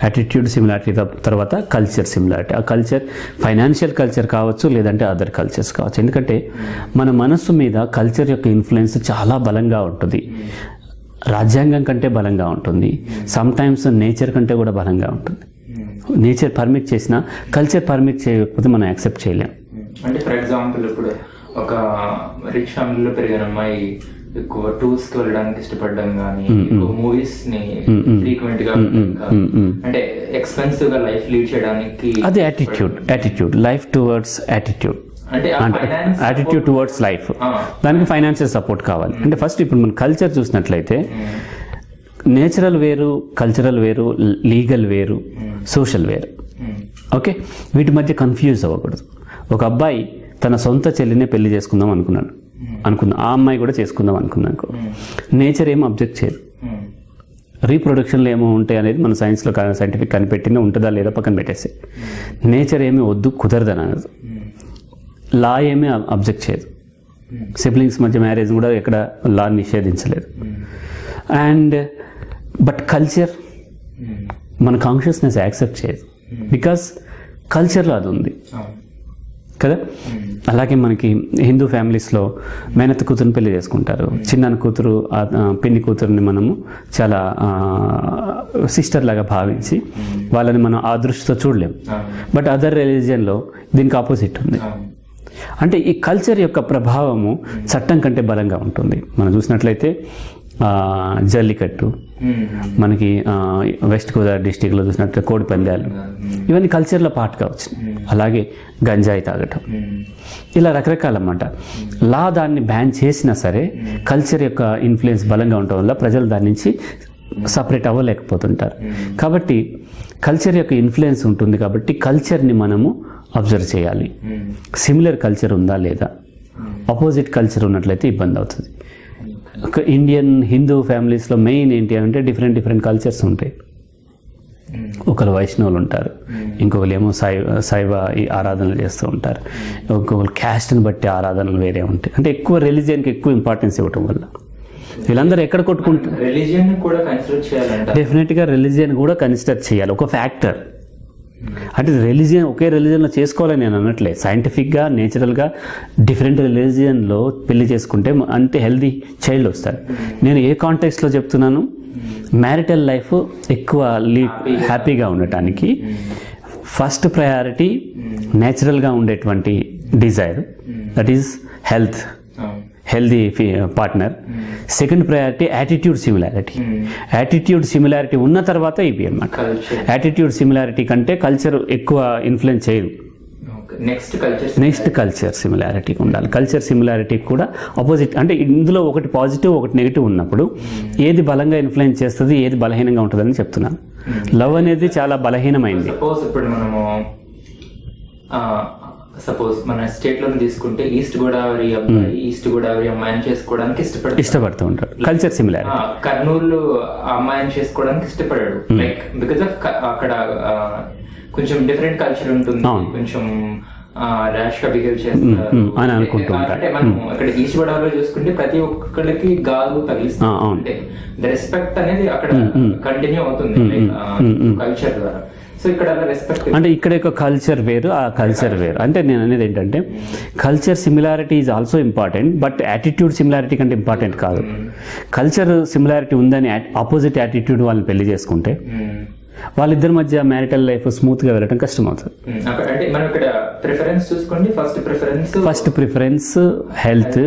Attitude similarity తర్వాత కల్చర్ సిమిలారిటీ. ఆ కల్చర్ ఫైనాన్షియల్ కల్చర్ కావచ్చు, లేదంటే అదర్ కల్చర్స్ కావచ్చు. ఎందుకంటే మన మనస్సు మీద కల్చర్ యొక్క ఇన్ఫ్లుయెన్స్ చాలా బలంగా ఉంటుంది, రాజ్యాంగం కంటే బలంగా ఉంటుంది, సమ్టైమ్స్ నేచర్ కంటే కూడా బలంగా ఉంటుంది. నేచర్ పర్మిట్ చేసినా కల్చర్ పర్మిట్ చేయకపోతే మనం యాక్సెప్ట్ చేయలేం. అంటే ఫర్ ఎగ్జాంపుల్ ఇప్పుడు ఒక రిచ్ ఫ్యామిలీలో పెరిగిన అమ్మాయి ఎక్కువ టూర్స్ కి వెళ్ళడానికి ఇష్టపడడం కానీ మూవీస్ ని ఫ్రీక్వెంట్ గా అంటే ఎక్స్పెన్సివ్ గా లైఫ్ లీడ్ చేయడానికి అది యాటిట్యూడ్ లైఫ్ టువర్డ్స్ యాటిట్యూడ్ అంటే యాటిట్యూడ్ టువర్డ్స్ లైఫ్. దానికి ఫైనాన్షియల్ సపోర్ట్ కావాలి. అంటే ఫస్ట్ ఇప్పుడు మన కల్చర్ చూసినట్లయితే నేచురల్ వేరు, కల్చరల్ వేరు, లీగల్ వేరు, సోషల్ వేరు. ఓకే, వీటి మధ్య కన్ఫ్యూజ్ అవ్వకూడదు. ఒక అబ్బాయి తన సొంత చెల్లినే పెళ్లి చేసుకుందాం అనుకుందాం, ఆ అమ్మాయి కూడా చేసుకుందాం అనుకున్నాను. నేచర్ ఏమో అబ్జెక్ట్ చేయదు. రీప్రొడక్షన్లో ఏమో ఉంటాయి అనేది మన సైన్స్లో సైంటిఫిక్ కనిపెట్టిందో ఉంటుందా లేదా పక్కన పెట్టేసి, నేచర్ ఏమీ వద్దు కుదరదని అనదు, లా ఏమీ అబ్జెక్ట్ చేయదు. సిబ్లింగ్స్ మధ్య మ్యారేజ్ కూడా ఎక్కడ లా నిషేధించలేదు. అండ్ బట్ కల్చర్ మన కాన్షియస్నెస్ యాక్సెప్ట్ చేయదు, బికాస్ కల్చర్లో అది ఉంది కదా. అలాగే మనకి హిందూ ఫ్యామిలీస్లో మేనత్త కూతురుని పెళ్లి చేసుకుంటారు, చిన్న కూతురు పిన్ని కూతురుని మనము చాలా సిస్టర్ లాగా భావించి వాళ్ళని మనం ఆ దృష్టితో చూడలేము. బట్ అదర్ రిలీజియన్లో దీనికి ఆపోజిట్ ఉంది. అంటే ఈ కల్చర్ యొక్క ప్రభావము చట్టం కంటే బలంగా ఉంటుంది. మనం చూసినట్లయితే జల్లికట్టు, మనకి వెస్ట్ గోదావరి డిస్టిక్లో చూసినట్టు కోడి పందాలు, ఇవన్నీ కల్చర్లో పార్ట్గా వచ్చినాయి. అలాగే గంజాయి తాగటం, ఇలా రకరకాలన్నమాట. లా దాన్ని బ్యాన్ చేసినా సరే కల్చర్ యొక్క ఇన్ఫ్లుయెన్స్ బలంగా ఉండటం వల్ల ప్రజలు దాని నుంచి సపరేట్ అవ్వలేకపోతుంటారు. కాబట్టి కల్చర్ యొక్క ఇన్ఫ్లుయెన్స్ ఉంటుంది కాబట్టి కల్చర్ని మనము అబ్జర్వ్ చేయాలి. సిమిలర్ కల్చర్ ఉందా లేదా, అపోజిట్ కల్చర్ ఉన్నట్లయితే ఇబ్బంది అవుతుంది. ఒక ఇండియన్ హిందూ ఫ్యామిలీస్లో మెయిన్ ఏంటి అంటే డిఫరెంట్ కల్చర్స్ ఉంటాయి. ఒకరు వైష్ణవులు ఉంటారు, ఇంకొకరు ఏమో శైవ ఈ ఆరాధనలు చేస్తూ ఉంటారు, ఇంకొకరు క్యాస్ట్ని బట్టి ఆరాధనలు వేరే ఉంటాయి. అంటే ఎక్కువ రిలీజియన్కి ఎక్కువ ఇంపార్టెన్స్ ఇవ్వటం వల్ల వీళ్ళందరూ ఎక్కడ కొట్టుకుంటారు. రిలీజియన్ కూడా కన్సిడర్ చేయాలంట. డెఫినెట్గా రిలీజియన్ కూడా కన్సిడర్ చేయాలి, ఒక ఫ్యాక్టర్. అంటే రిలీజియన్ ఒకే రిలీజియన్లో చేసుకోవాలని నేను అనట్లే. సైంటిఫిక్గా నేచురల్గా డిఫరెంట్ రిలీజియన్లో పెళ్లి చేసుకుంటే అంటే హెల్దీ చైల్డ్ వస్తారు. నేను ఏ కాంటెక్స్లో చెప్తున్నాను, మ్యారిటల్ లైఫ్ ఎక్కువ హ్యాపీగా ఉండటానికి ఫస్ట్ ప్రయారిటీ నేచురల్గా ఉండేటువంటి desire, that is healthy partner. Second priority attitude similarity ఉన్న తర్వాత ఇవి అన్నమాట. యాటిట్యూడ్ సిమిలారిటీ కంటే కల్చర్ ఎక్కువ ఇన్ఫ్లుయెన్స్ చేయదు. నెక్స్ట్ కల్చర్ సిమిలారిటీకి ఉండాలి. కల్చర్ సిమిలారిటీకి కూడా ఆపోజిట్, అంటే ఇందులో ఒకటి పాజిటివ్ ఒకటి నెగిటివ్ ఉన్నప్పుడు ఏది బలంగా ఇన్ఫ్లుయెన్స్ చేస్తుంది, ఏది బలహీనంగా ఉంటుందని చెప్తున్నాను. లవ్ అనేది చాలా బలహీనమైంది. సపోజ్ మన స్టేట్ లో తీసుకుంటే ఈస్ట్ గోదావరి అమ్మాయిని చేసుకోవడానికి ఇష్టపడుతూ ఉంటాడు. Culture similarity. కర్నూలు అమ్మాయిని చేసుకోవడానికి ఇష్టపడాడు, లైక్ బికాస్ ఆఫ్ అక్కడ కొంచెం డిఫరెంట్ కల్చర్ ఉంటుంది, కొంచెం ర్యాష్ గా బిహేవ్ చేస్తారు అని అనుకుంటూ ఉంటారు. అంటే మనం ఇక్కడ ఈస్ట్ గోదావరిలో చూసుకుంటే ప్రతి ఒక్కరికి గాలు తగిలిస్తాం, అంటే రెస్పెక్ట్ అనేది అక్కడ కంటిన్యూ అవుతుంది కల్చర్ ద్వారా. సో ఇక్కడ రెస్పెక్ట్ అంటే ఇక్కడ ఒక కల్చర్ వేరు, ఆ కల్చర్ వేరు. అంటే నేను అనేది ఏంటంటే culture similarity is also important, but attitude similarity కంటే ఇంపార్టెంట్ కాదు. కల్చర్ సిమిలారిటీ ఉందని ఆపోజిట్ యాటిట్యూడ్ వాళ్ళని పెళ్లి చేసుకుంటే వాళ్ళిద్దరి మధ్య మ్యారిటల్ లైఫ్ స్మూత్ గా వెళ్ళడం కష్టం అవుతుంది. First preference health,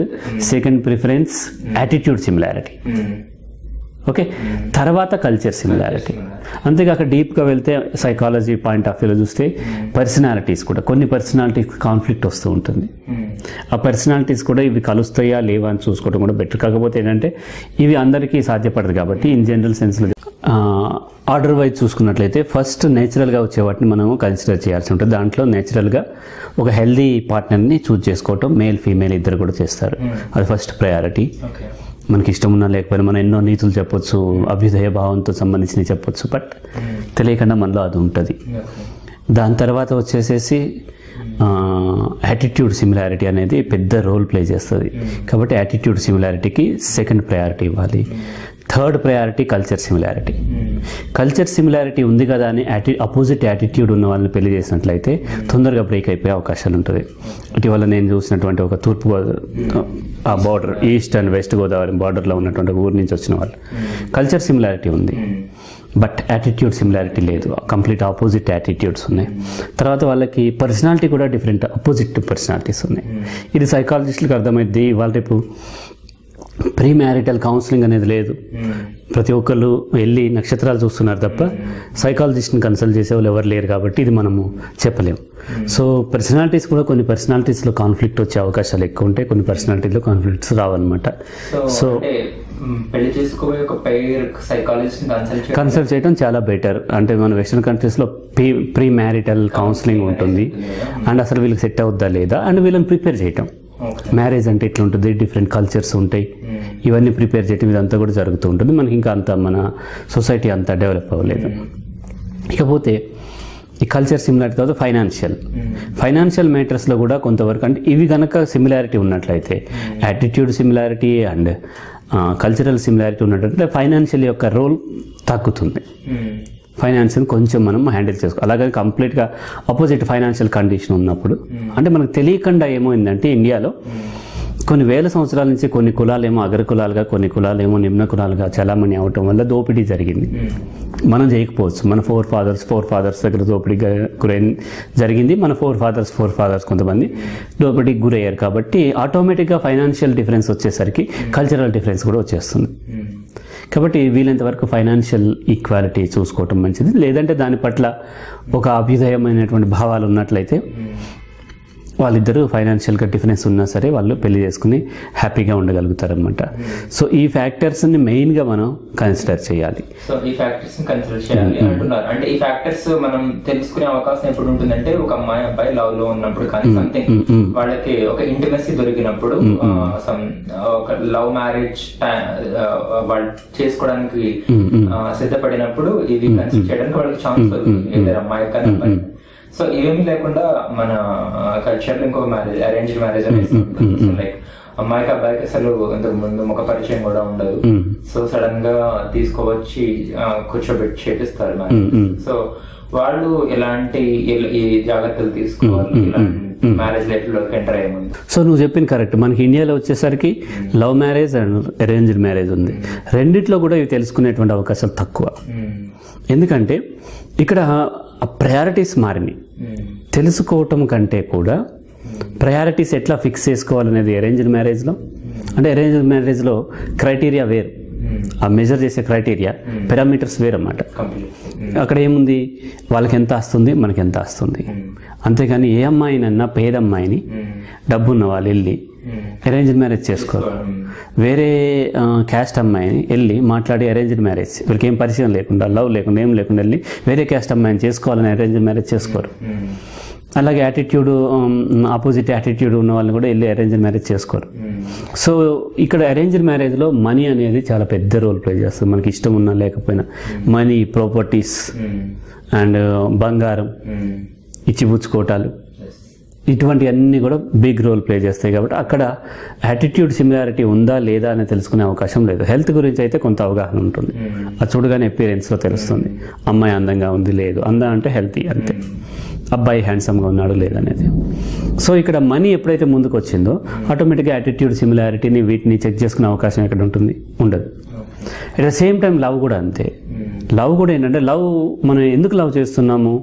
second preference attitude similarity, okay, తర్వాత కల్చర్ సిమిలారిటీ. అంతేగా అక్కడ డీప్గా వెళ్తే సైకాలజీ పాయింట్ ఆఫ్ వ్యూలో చూస్తే పర్సనాలిటీస్ కూడా, కొన్ని పర్సనాలిటీస్ కాన్ఫ్లిక్ట్ వస్తూ ఉంటుంది. ఆ పర్సనాలిటీస్ కూడా ఇవి కలుస్తాయా లేవా అని చూసుకోవడం కూడా బెటర్. కాకపోతే ఏంటంటే ఇవి అందరికీ సాధ్యపడదు కాబట్టి ఇన్ జనరల్ సెన్స్లో ఆర్డర్ వైజ్ చూసుకున్నట్లయితే ఫస్ట్ నేచురల్గా వచ్చే వాటిని మనం కన్సిడర్ చేయాల్సి ఉంటుంది. దాంట్లో నేచురల్గా ఒక హెల్దీ పార్ట్నర్ని చూజ్ చేసుకోవటం మేల్ ఫీమేల్ ఇద్దరు కూడా చేస్తారు, అది ఫస్ట్ ప్రయారిటీ. మనకి ఇష్టం ఉన్నా లేకపోయినా మనం ఎన్నో నీతులు చెప్పొచ్చు, అభ్యుదయ భావంతో సంబంధించినవి చెప్పొచ్చు, బట్ తెలియకుండా మనలో అది ఉంటుంది. దాని తర్వాత వచ్చేసేసి యాటిట్యూడ్ సిమిలారిటీ అనేది పెద్ద రోల్ ప్లే చేస్తుంది. కాబట్టి యాటిట్యూడ్ సిమిలారిటీకి సెకండ్ ప్రయారిటీ ఇవ్వాలి. Third priority culture similarity. Culture similarity ఉంది కదా అని అపోజిట్ యాటిట్యూడ్ ఉన్న వాళ్ళని పెళ్లి చేసినట్లయితే తొందరగా బ్రేక్ అయిపోయే అవకాశాలు ఉంటుంది. ఇటీవల నేను చూసినటువంటి ఒక తూర్పు ఆ border, east and west Godavari బార్డర్లో ఉన్నటువంటి ఊరి నుంచి వచ్చిన వాళ్ళు కల్చర్ సిమిలారిటీ ఉంది, బట్ యాటిట్యూడ్ సిమిలారిటీ లేదు, కంప్లీట్ ఆపోజిట్ యాటిట్యూడ్స్ ఉన్నాయి. తర్వాత వాళ్ళకి పర్సనాలిటీ కూడా డిఫరెంట్, అపోజిట్ పర్సనాలిటీస్ ఉన్నాయి. ఇది సైకాలజిస్టులకు అర్థమైంది. ఇవాళ రేపు ప్రీ మ్యారిటల్ కౌన్సిలింగ్ అనేది లేదు. ప్రతి ఒక్కళ్ళు వెళ్ళి నక్షత్రాలు చూస్తున్నారు తప్ప సైకాలజిస్ట్ని కన్సల్ట్ చేసే వాళ్ళు ఎవరు లేరు కాబట్టి ఇది మనము చెప్పలేము. సో పర్సనాలిటీస్ కూడా, కొన్ని పర్సనాలిటీస్లో కాన్ఫ్లిక్ట్ వచ్చే అవకాశాలు ఎక్కువ ఉంటాయి, కొన్ని పర్సనాలిటీలో కాన్ఫ్లిక్ట్స్ రావన్నమాట. సో పెళ్లి చేసుకోబోయే ఒక పెయిర్ సైకాలజిస్ట్ కన్సల్ట్ చేయడం చాలా బెటర్. అంటే మన వెస్టర్న్ కంట్రీస్లో ప్రీ మ్యారిటల్ కౌన్సిలింగ్ ఉంటుంది, అండ్ అసలు వీళ్ళకి సెట్ అవుద్దా లేదా అండ్ వీళ్ళని ప్రిపేర్ చేయటం. మ్యారేజ్ అంటే ఇట్లా ఉంటుంది, డిఫరెంట్ కల్చర్స్ ఉంటాయి, ఇవన్నీ ప్రిపేర్ చేయటం ఇదంతా కూడా జరుగుతూ ఉంటుంది. మనకి ఇంకా అంత మన సొసైటీ అంతా డెవలప్ అవ్వలేదు. ఇకపోతే ఈ కల్చర్ సిమిలారిటీ తర్వాత ఫైనాన్షియల్ మ్యాటర్స్లో కూడా కొంతవరకు, అంటే ఇవి కనుక సిమిలారిటీ ఉన్నట్లయితే attitude similarity and cultural similarity ఉన్నట్లయితే ఫైనాన్షియల్ యొక్క రోల్ తగ్గుతుంది. ఫైనాన్షియల్ కొంచెం మనం హ్యాండిల్ చేసుకోవాలి. అలాగే కంప్లీట్గా అపోజిట్ ఫైనాన్షియల్ కండిషన్ ఉన్నప్పుడు, అంటే మనకు తెలియకుండా ఏమైందంటే ఇండియాలో కొన్ని వేల సంవత్సరాల నుంచి కొన్ని కులాలేమో అగ్ర కులాలుగా, కొన్ని కులాలేమో నిమ్న కులాలుగా చలామణి అవటం వల్ల దోపిడీ జరిగింది. మనం చేయకపోవచ్చు, మన ఫోర్ ఫాదర్స్ దగ్గర దోపిడీ జరిగింది, మన ఫోర్ ఫాదర్స్ కొంతమంది దోపిడీకి గురయ్యారు. కాబట్టి ఆటోమేటిక్గా ఫైనాన్షియల్ డిఫరెన్స్ వచ్చేసరికి కల్చరల్ డిఫరెన్స్ కూడా వచ్చేస్తుంది. కాబట్టి వీలైనంత వరకు ఫైనాన్షియల్ ఈక్వాలిటీ చూసుకోవటం మంచిది. లేదంటే దాని పట్ల ఒక అభ్యుదయమైనటువంటి భావాలు ఉన్నట్లయితే వాళ్ళిద్దరూ ఫైనాన్షియల్గా డిఫరెన్స్ ఉన్నా సరే వాళ్ళు పెళ్లి చేసుకుని హ్యాపీగా ఉండగలుగుతారు అనమాట. సో ఈ ఫ్యాక్టర్స్ని మెయిన్గా మనం కన్సిడర్ చేయాలి. సో ఈ ఫ్యాక్టర్స్ కన్సిడర్ చేయాలి అంటున్నారు. అంటే ఈ ఫ్యాక్టర్స్ మనం తెలుసుకునే అవకాశం ఎప్పుడు ఉంటుందంటే ఒక అమ్మాయి అబ్బాయి లవ్ లో ఉన్నప్పుడు కానీ సంథింగ్ వాళ్ళకి ఒక ఇంటిమెసీ దొరికినప్పుడు, ఒక లవ్ మ్యారేజ్ వాళ్ళు చేసుకోవడానికి సిద్ధపడినప్పుడు ఇది కన్సిడర్ చేయడానికి వాళ్ళకి ఛాన్స్ దొరుకుతుంది, ఏదైనా అమ్మాయి కానీ అబ్బాయి. సో ఇవేమీ లేకుండా మన కల్చర్ లో ఇంకొక మ్యారేజ్, అరేంజ్డ్ మ్యారేజ్ అనేది లైక్ అమ్మాయికి అబ్బాయికి అసలు ఇంతకు ముందు ముఖ పరిచయం కూడా ఉండదు. సో సడన్ గా తీసుకువచ్చి కూర్చోబెట్టి చేపిస్తారు మ్యారేజ్. సో వాళ్ళు ఎలాంటి ఈ జాగ్రత్తలు తీసుకోవాలి మ్యారేజ్ లైఫ్ లో ఎంటర్ అయ్యే ముందు? సో నువ్వు చెప్పింది కరెక్ట్. మనకి ఇండియాలో వచ్చేసరికి love marriage and arranged marriage ఉంది. రెండిట్లో కూడా ఇవి తెలుసుకునేటువంటి అవకాశాలు తక్కువ. ఎందుకంటే ఇక్కడ ప్రయారిటీస్ మారినాయి. తెలుసుకోవటం కంటే కూడా ప్రయారిటీస్ ఎట్లా ఫిక్స్ చేసుకోవాలనేది అరేంజ్డ్ మ్యారేజ్లో. అంటే అరేంజ్డ్ మ్యారేజ్లో క్రైటీరియా వేరు, ఆ మెజర్ చేసే క్రైటీరియా పారామీటర్స్ వేరు అన్నమాట. అక్కడ ఏముంది, వాళ్ళకి ఎంత వస్తుంది, మనకి ఎంత వస్తుంది. అంతేగాని ఏ అమ్మాయినన్నా పేదమ్మాయిని డబ్బున్న వాళ్ళు వెళ్ళి అరేంజ్డ్ మ్యారేజ్ చేసుకోరు. వేరే క్యాస్ట్ అమ్మాయిని వెళ్ళి మాట్లాడి అరేంజ్డ్ మ్యారేజ్, వీళ్ళకి ఏం పరిచయం లేకుండా, లవ్ లేకుండా, ఏం లేకుండా వెళ్ళి వేరే క్యాస్ట్ అమ్మాయిని చేసుకోవాలని అరేంజ్డ్ మ్యారేజ్ చేసుకోరు. అలాగే యాటిట్యూడ్, ఆపోజిట్ యాటిట్యూడ్ ఉన్న వాళ్ళని కూడా వెళ్ళి అరేంజ్డ్ మ్యారేజ్ చేసుకోరు. సో ఇక్కడ అరేంజ్డ్ మ్యారేజ్లో మనీ అనేది చాలా పెద్ద రోల్ ప్లే చేస్తుంది. మనకి ఇష్టం ఉన్నా లేకపోయినా మనీ, ప్రాపర్టీస్ అండ్ బంగారం, ఇచ్చిపుచ్చుకోవటాలు, ఇటువంటి అన్నీ కూడా బిగ్ రోల్ ప్లే చేస్తాయి. కాబట్టి అక్కడ యాటిట్యూడ్ సిమిలారిటీ ఉందా లేదా అని తెలుసుకునే అవకాశం లేదు. హెల్త్ గురించి అయితే కొంత అవగాహన ఉంటుంది. అది చూడగానే అపియరెన్స్లో తెలుస్తుంది, అమ్మాయి అందంగా ఉంది లేదు, అందం అంటే హెల్తీ అంతే, అబ్బాయి హ్యాండ్సమ్గా ఉన్నాడు లేదనేది. సో ఇక్కడ మనీ ఎప్పుడైతే ముందుకు వచ్చిందో ఆటోమేటిక్గా యాటిట్యూడ్ సిమిలారిటీని వీటిని చెక్ చేసుకునే అవకాశం ఎక్కడ ఉంటుంది, ఉండదు. At the same time love కూడా అంతే. లవ్ కూడా ఏంటంటే, లవ్ మనం ఎందుకు లవ్ చేస్తున్నాము,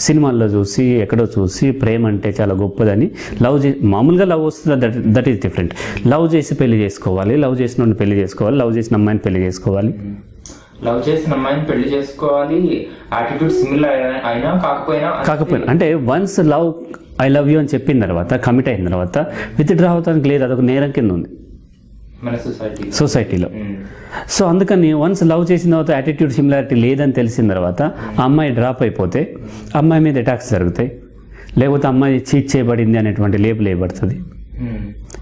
సినిమాల్లో చూసి ఎక్కడో చూసి ప్రేమ అంటే చాలా గొప్పదని లవ్ మామూలుగా లవ్ వస్తుంది, దట్ ఈస్ డిఫరెంట్. లవ్ చేసి పెళ్లి చేసుకోవాలి, లవ్ చేసిన పెళ్లి చేసుకోవాలి, లవ్ చేసిన అమ్మాయిని పెళ్లి చేసుకోవాలి, లవ్ చేసిన అమ్మాయిని పెళ్లి చేసుకోవాలి, యాటిట్యూడ్ సిమిలర్ అయినా కాకపోయినా అంటే once love I love you అని చెప్పిన తర్వాత, కమిట్ అయిన తర్వాత విత్ డ్రా అవడానికి లేదు, అదొక నేరం కింద ఉంది మన సొసైటీలో. సో అందుకని వన్స్ లవ్ చేసిన తర్వాత యాటిట్యూడ్ సిమిలారిటీ లేదని తెలిసిన తర్వాత ఆ అమ్మాయి డ్రాప్ అయిపోతే అమ్మాయి మీద అటాక్స్ జరుగుతాయి, లేకపోతే అమ్మాయి చీట్ చేయబడింది అనేటువంటి లేబుల్ వేయబడుతుంది.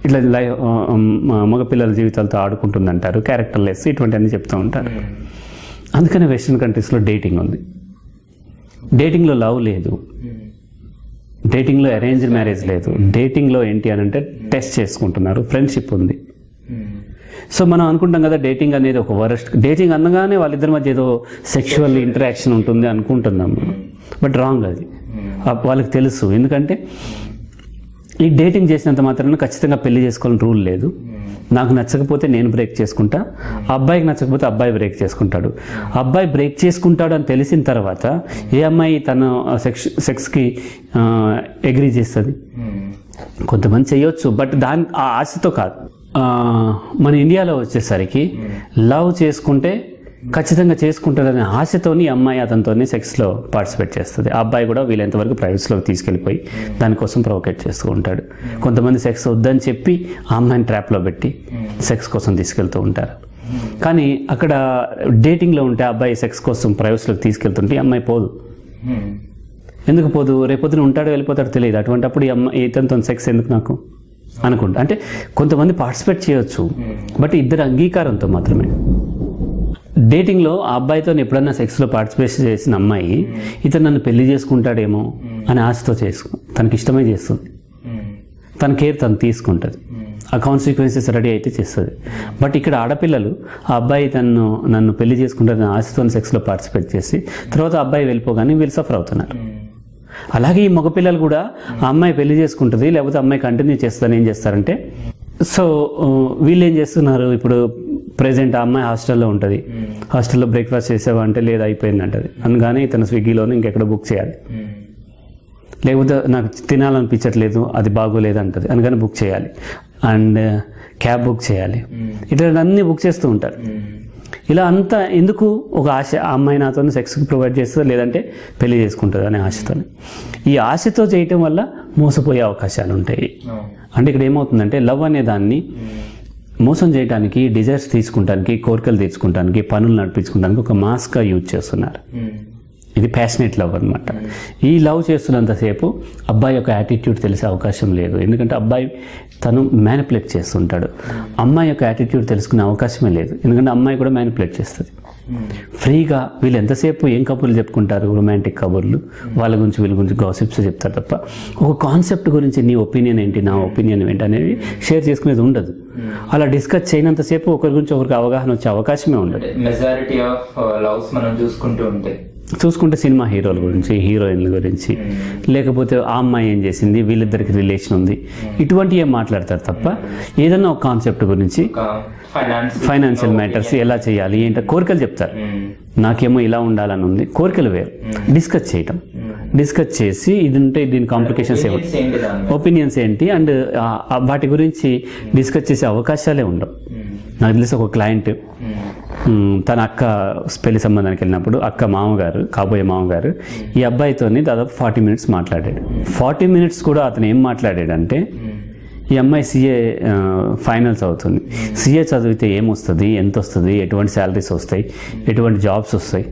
ఇట్లా మగపిల్లల జీవితాలతో ఆడుకుంటుంది అంటారు, క్యారెక్టర్ లెస్, ఇటువంటివన్నీ చెప్తూ ఉంటారు. అందుకని వెస్ట్రన్ కంట్రీస్లో డేటింగ్ ఉంది. డేటింగ్లో లవ్ లేదు, డేటింగ్లో అరేంజ్డ్ మ్యారేజ్ లేదు. డేటింగ్లో ఏంటి అని అంటే టెస్ట్ చేసుకుంటున్నారు, ఫ్రెండ్షిప్ ఉంది. సో మనం అనుకుంటాం కదా డేటింగ్ అనేది ఒక వరస్ట్, డేటింగ్ అనగానే వాళ్ళిద్దరి మధ్య ఏదో సెక్షువల్ ఇంటరాక్షన్ ఉంటుంది అనుకుంటున్నాం. బట్ రాంగ్ అది. వాళ్ళకి తెలుసు, ఎందుకంటే ఈ డేటింగ్ చేసినంత మాత్రాన ఖచ్చితంగా పెళ్లి చేసుకోవాలని రూల్ లేదు. నాకు నచ్చకపోతే నేను బ్రేక్ చేసుకుంటా, ఆ అబ్బాయికి నచ్చకపోతే అబ్బాయి బ్రేక్ చేసుకుంటాడు. అబ్బాయి బ్రేక్ చేసుకుంటాడు అని తెలిసిన తర్వాత ఏ అమ్మాయి తన సెక్స్కి అగ్రీ చేస్తుంది? కొంతమంది చేయొచ్చు, బట్ ఆ ఆశతో కాదు. మన ఇండియాలో వచ్చేసరికి లవ్ చేసుకుంటే ఖచ్చితంగా చేసుకుంటారనే ఆశతోని అమ్మాయి అతనితోనే సెక్స్లో పార్టిసిపేట్ చేస్తుంది. ఆ అబ్బాయి కూడా వీలైనంతవరకు ప్రైవసీలోకి తీసుకెళ్ళిపోయి దానికోసం ప్రొవోకేట్ చేస్తూ ఉంటాడు. కొంతమంది సెక్స్ వద్దని చెప్పి ఆ అమ్మాయిని ట్రాప్లో పెట్టి సెక్స్ కోసం తీసుకెళ్తూ ఉంటారు. కానీ అక్కడ డేటింగ్లో ఉంటే అబ్బాయి సెక్స్ కోసం ప్రైవసీలోకి తీసుకెళ్తుంటే ఈ అమ్మాయి పోదు. ఎందుకు పోదు? రేపొద్దున ఉంటాడో వెళ్ళిపోతాడో తెలియదు. అటువంటిప్పుడు ఈ అమ్మాయి ఇతనితో సెక్స్ ఎందుకు నాకు అనుకుంటా. అంటే కొంతమంది పార్టిసిపేట్ చేయొచ్చు, బట్ ఇద్దరు అంగీకారంతో మాత్రమే. డేటింగ్లో ఆ అబ్బాయితో ఎప్పుడన్నా సెక్స్లో పార్టిసిపేట్ చేసిన అమ్మాయి ఇతను నన్ను పెళ్లి చేసుకుంటాడేమో అని ఆశతో తనకి ఇష్టమే చేస్తుంది. తన కేర్ తను తీసుకుంటుంది, ఆ కాన్సిక్వెన్సెస్ రెడీ అయితే చేస్తుంది. బట్ ఇక్కడ ఆడపిల్లలు ఆ అబ్బాయి నన్ను పెళ్లి చేసుకుంటాడని ఆశతో సెక్స్లో పార్టిసిపేట్ చేసి తర్వాత ఆ అబ్బాయి వెళ్ళిపోగానే వీళ్ళు సఫర్ అవుతున్నారు. అలాగే ఈ మగపిల్లలు కూడా ఆ అమ్మాయి పెళ్లి చేసుకుంటుంది, లేకపోతే అమ్మాయి కంటిన్యూ చేస్తుందని ఏం చేస్తారంటే, సో వీళ్ళు ఏం చేస్తున్నారు, ఇప్పుడు ప్రెజెంట్ ఆ అమ్మాయి హాస్టల్లో ఉంటుంది, హాస్టల్లో బ్రేక్ఫాస్ట్ చేసావా అంటే లేదు అయిపోయింది అంటది. అందుకని ఇతను స్విగ్గీలోనే ఇంకెక్కడ బుక్ చేయాలి, లేకపోతే నాకు తినాలనిపించట్లేదు అది బాగోలేదు అంటది, అందుకని బుక్ చేయాలి, అండ్ క్యాబ్ బుక్ చేయాలి, ఇట్లా అన్నీ బుక్ చేస్తూ ఉంటారు. ఇలా అంతా ఎందుకు? ఒక ఆశ, ఆ అమ్మాయి నాతో సెక్స్కి ప్రొవైడ్ చేస్తుంది, లేదంటే పెళ్లి చేసుకుంటుంది అనే ఆశతో. ఈ ఆశతో చేయటం వల్ల మోసపోయే అవకాశాలు ఉంటాయి. అంటే ఇక్కడ ఏమవుతుందంటే లవ్ అనే దాన్ని మోసం చేయడానికి, డిజైర్స్ తీసుకుంటానికి, కోరికలు తీర్చుకుంటానికి, పనులు నడిపించుకుంటానికి ఒక మాస్క్గా యూజ్ చేస్తున్నారు. ఇది ప్యాషనేట్ లవ్ అనమాట. ఈ లవ్ చేస్తున్నంతసేపు అబ్బాయి యొక్క యాటిట్యూడ్ తెలిసే అవకాశం లేదు. ఎందుకంటే అబ్బాయి తను మ్యానిపులేట్ చేస్తుంటాడు. అమ్మాయి యొక్క యాటిట్యూడ్ తెలుసుకునే అవకాశమే లేదు. ఎందుకంటే అమ్మాయి కూడా మ్యానిపులేట్ చేస్తుంది. ఫ్రీగా వీళ్ళు ఎంతసేపు ఏం కబుర్లు చెప్పుకుంటారు, రొమాంటిక్ కబుర్లు, వాళ్ళ గురించి వీళ్ళ గురించి గాసిప్స్ చెప్తారు తప్ప ఒక కాన్సెప్ట్ గురించి నీ ఒపీనియన్ ఏంటి, నా ఒపీనియన్ ఏంటి అనేది షేర్ చేసుకునేది ఉండదు. అలా డిస్కస్ చేయనంతసేపు ఒకరి గురించి ఒకరికి అవగాహన వచ్చే అవకాశమే ఉండదు. మెజారిటీ ఆఫ్ లవ్స్ మనం చూసుకుంటే సినిమా హీరోల గురించి, హీరోయిన్ల గురించి, లేకపోతే ఆ అమ్మాయి ఏం చేసింది, వీళ్ళిద్దరికి రిలేషన్ ఉంది, ఇటువంటివి ఏం మాట్లాడతారు తప్ప ఏదన్నా ఒక కాన్సెప్ట్ గురించి, ఫైనాన్షియల్ మ్యాటర్స్ ఎలా చేయాలి ఏంటో కోరికలు చెప్తారు. నాకేమో ఇలా ఉండాలని ఉంది, కోరికలు వేరు. డిస్కస్ చేసి ఇది ఉంటే దీని కాంప్లికేషన్స్ ఏమిటి, ఒపీనియన్స్ ఏంటి అండ్ వాటి గురించి డిస్కస్ చేసే అవకాశాలే ఉండవు. నాకు తెలిసి ఒక క్లయింట్ తన అక్క పెళ్లి సంబంధానికి వెళ్ళినప్పుడు అక్క మామగారు, కాబోయే మామగారు ఈ అబ్బాయితోని దాదాపు 40 minutes మాట్లాడాడు. 40 minutes కూడా అతను ఏం మాట్లాడాడంటే, ఈ అమ్మాయి CA ఫైనల్స్ అవుతుంది, CA చదివితే ఏమొస్తుంది, ఎంత వస్తుంది, ఎటువంటి శాలరీస్ వస్తాయి, ఎటువంటి జాబ్స్ వస్తాయి,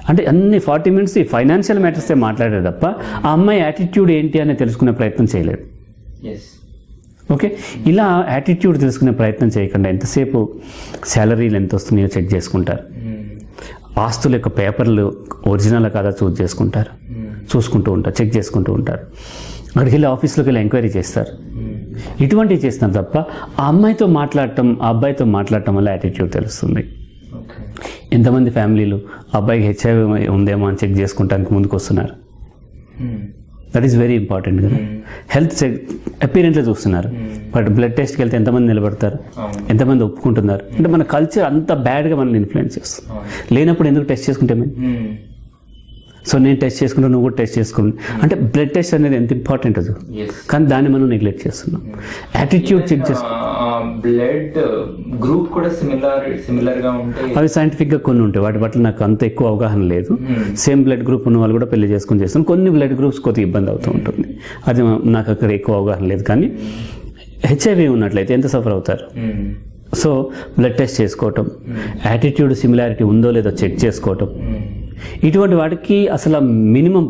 అంటే అన్ని 40 minutes ఈ ఫైనాన్షియల్ మ్యాటర్సే మాట్లాడారు తప్ప ఆ అమ్మాయి యాటిట్యూడ్ ఏంటి అని తెలుసుకునే ప్రయత్నం చేయలేదు. ఓకే, ఇలా యాటిట్యూడ్ తెలుసుకునే ప్రయత్నం చేయకుండా ఎంతసేపు శాలరీలు ఎంత వస్తున్నాయో చెక్ చేసుకుంటారు. ఆస్తుల యొక్క పేపర్లు ఒరిజినల్ కాదా చూసుకుంటూ ఉంటారు, చెక్ చేసుకుంటూ ఉంటారు. అక్కడికి వెళ్ళి ఆఫీస్లోకి వెళ్ళి ఎంక్వైరీ చేస్తారు. ఇటువంటివి చేస్తున్నారు తప్ప ఆ అమ్మాయితో మాట్లాడటం, ఆ అబ్బాయితో మాట్లాడటం వల్ల యాటిట్యూడ్ తెలుస్తుంది. ఎంతమంది ఫ్యామిలీలు అబ్బాయికి HIV ఉందేమో అని చెక్ చేసుకుంటానికి ముందుకు వస్తున్నారు. దట్ ఈస్ వెరీ ఇంపార్టెంట్ కదా. హెల్త్ చెక్ అపీరెంట్లో చూస్తున్నారు, బట్ బ్లడ్ టెస్ట్కి వెళ్తే ఎంతమంది నిలబడతారు, ఎంతమంది ఒప్పుకుంటున్నారు. అంటే మన కల్చర్ అంత బ్యాడ్గా మనల్ని ఇన్ఫ్లుయెన్స్ చేస్తుంది. లేనప్పుడు ఎందుకు టెస్ట్ చేసుకుంటే మేము, సో నేను టెస్ట్ చేసుకుంటా, నువ్వు కూడా టెస్ట్ చేసుకుంటా, అంటే బ్లడ్ టెస్ట్ అనేది ఎంత ఇంపార్టెంట్ అది, కానీ దాన్ని మనం నెగ్లెక్ట్ చేస్తున్నాం. యాటిట్యూడ్ చెక్ చేస్తున్నాం. బ్లడ్ గ్రూప్ కూడా సిమిలర్ గా ఉంటాయి, అవి సైంటిఫిక్ గా కొన్ని ఉంటాయి, వాటి పట్ల నాకు అంత ఎక్కువ అవగాహన లేదు. సేమ్ బ్లడ్ గ్రూప్ ఉన్న వాళ్ళు కూడా పెళ్లి చేసుకుని చేస్తాం. కొన్ని బ్లడ్ గ్రూప్స్ కొద్దిగా ఇబ్బంది అవుతూ ఉంటుంది, అది నాకు అక్కడ ఎక్కువ అవగాహన లేదు. కానీ HIV ఉన్నట్లయితే ఎంత సఫర్ అవుతారు. సో బ్లడ్ టెస్ట్ చేసుకోవటం, యాటిట్యూడ్ సిమిలారిటీ ఉందో లేదో చెక్ చేసుకోవటం, ఇటువంటి వాటికి అసలు మినిమం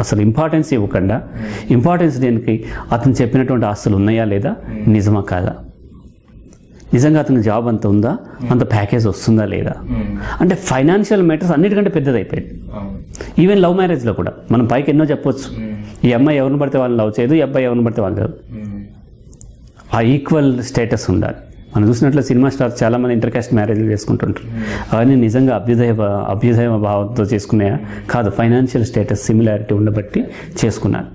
అసలు ఇంపార్టెన్స్ ఇవ్వకుండా, ఇంపార్టెన్స్ దేనికి, అతను చెప్పినటువంటి ఆస్తులు ఉన్నాయా లేదా, నిజమా కాదా, నిజంగా అతనికి జాబ్ అంత ఉందా, అంత ప్యాకేజ్ వస్తుందా లేదా, అంటే ఫైనాన్షియల్ మ్యాటర్స్ అన్నిటికంటే పెద్దదైపోయింది. ఈవెన్ లవ్ మ్యారేజ్లో కూడా మనం పైకి ఎన్నో చెప్పొచ్చు, ఈ అమ్మాయి ఎవరిని పడితే వాళ్ళని లవ్ చేయదు, ఈ అబ్బాయి ఎవరిని పడితే వాళ్ళు కాదు, ఆ ఈక్వల్ స్టేటస్ ఉండాలి. మనం చూసినట్లు సినిమా స్టార్స్ చాలామంది ఇంటర్కాస్ట్ మ్యారేజ్లు చేసుకుంటుంటారు. అవన్నీ నిజంగా అభ్యుదయ భావంతో చేసుకున్నాయా కాదు, ఫైనాన్షియల్ స్టేటస్ సిమిలారిటీ ఉండబట్టి చేసుకున్నారు.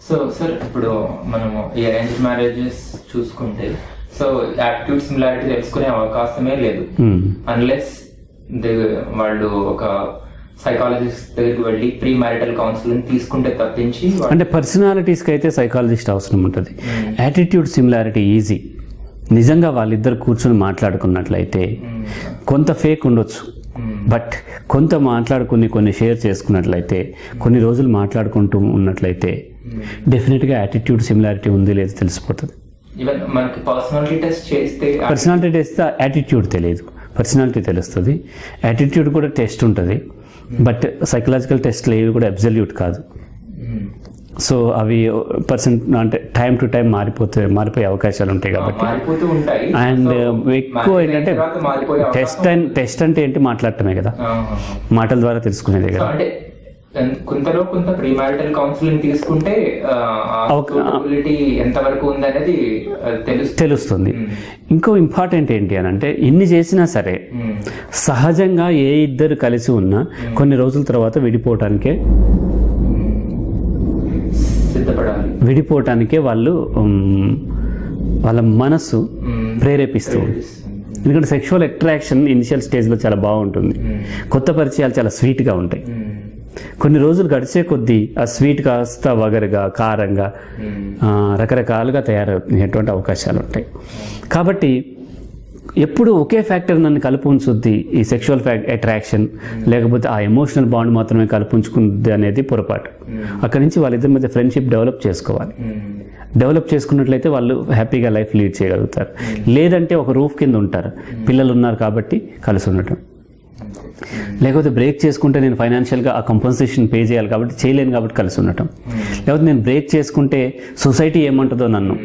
సో సార్, ఇప్పుడు మనము ఈ అరేంజ్ మ్యారేజెస్ చూసుకుంటే, సో యాటిట్యూడ్ సిమిలారిటీ తెలుసుకునే అవకాశమే లేదు అన్లెస్ వాళ్ళు ఒక సైకాలజిస్ట్ దగ్గరికి వెళ్ళి ప్రీ మ్యారిటల్ కౌన్సిలింగ్ తీసుకుంటే తప్పించి. అంటే పర్సనాలిటీస్కి అయితే సైకాలజిస్ట్ అవసరం ఉంటుంది. Attitude similarity easy. నిజంగా వాళ్ళిద్దరు కూర్చొని మాట్లాడుకున్నట్లయితే కొంత ఫేక్ ఉండొచ్చు, బట్ కొంత మాట్లాడుకుని కొన్ని షేర్ చేసుకున్నట్లయితే, కొన్ని రోజులు మాట్లాడుకుంటూ ఉన్నట్లయితే డెఫినెట్గా యాటిట్యూడ్ సిమిలారిటీ ఉంది లేదు తెలిసిపోతుంది. పర్సనాలిటీ టెస్ట్ యాటిట్యూడ్ తెలియదు, పర్సనాలిటీ తెలుస్తుంది. యాటిట్యూడ్ కూడా టెస్ట్ ఉంటుంది, బట్ సైకలాజికల్ టెస్ట్లు ఏవి కూడా అబ్సల్యూట్ కాదు. సో అవి అంటే టైం టు టైం మారిపోయే అవకాశాలు ఉంటాయి కాబట్టి. అండ్ ఎక్కువ ఏంటంటే టెస్ట్ అంటే ఏంటి, మాట్లాడటమే కదా, మాటల ద్వారా తెలుసుకునేదే కదా. కొంత ప్రీ మ్యారిటల్ కౌన్సిలింగ్ తీసుకుంటే ఎంతవరకు ఉందనేది తెలుస్తుంది. ఇంకో ఇంపార్టెంట్ ఏంటి అని అంటే, ఇన్ని చేసినా సరే సహజంగా ఏ ఇద్దరు కలిసి ఉన్నా కొన్ని రోజుల తర్వాత విడిపోవటానికే వాళ్ళ మనసు ప్రేరేపిస్తూ ఉంటుంది. ఎందుకంటే సెక్షువల్ అట్రాక్షన్ ఇనిషియల్ స్టేజ్లో చాలా బాగుంటుంది, కొత్త పరిచయాలు చాలా స్వీట్గా ఉంటాయి. కొన్ని రోజులు గడిచే కొద్దీ ఆ స్వీట్ కాస్త వగరుగా, కారంగా, రకరకాలుగా తయారయ్యేటువంటి అవకాశాలు ఉంటాయి. కాబట్టి ఎప్పుడు ఒకే ఫ్యాక్టర్ నన్ను కలిపి ఉంచుద్ది, ఈ సెక్షువల్ అట్రాక్షన్ లేకపోతే ఆ ఎమోషనల్ బాండ్ మాత్రమే కలిపి ఉంచుకుంది అనేది పొరపాటు. అక్కడి నుంచి వాళ్ళిద్దరి మధ్య ఫ్రెండ్షిప్ డెవలప్ చేసుకోవాలి. డెవలప్ చేసుకున్నట్లయితే వాళ్ళు హ్యాపీగా లైఫ్ లీడ్ చేయగలుగుతారు. లేదంటే ఒక రూఫ్ కింద ఉంటారు, పిల్లలు ఉన్నారు కాబట్టి కలిసి ఉండటం. లేకపోతే బ్రేక్ చేసుకుంటే నేను ఫైనాన్షియల్గా ఆ కంపన్సేషన్ పే చేయాలి కాబట్టి చేయలేను కాబట్టి కలిసి ఉండటం. లేకపోతే నేను బ్రేక్ చేసుకుంటే సొసైటీ ఏమంటుందో నన్ను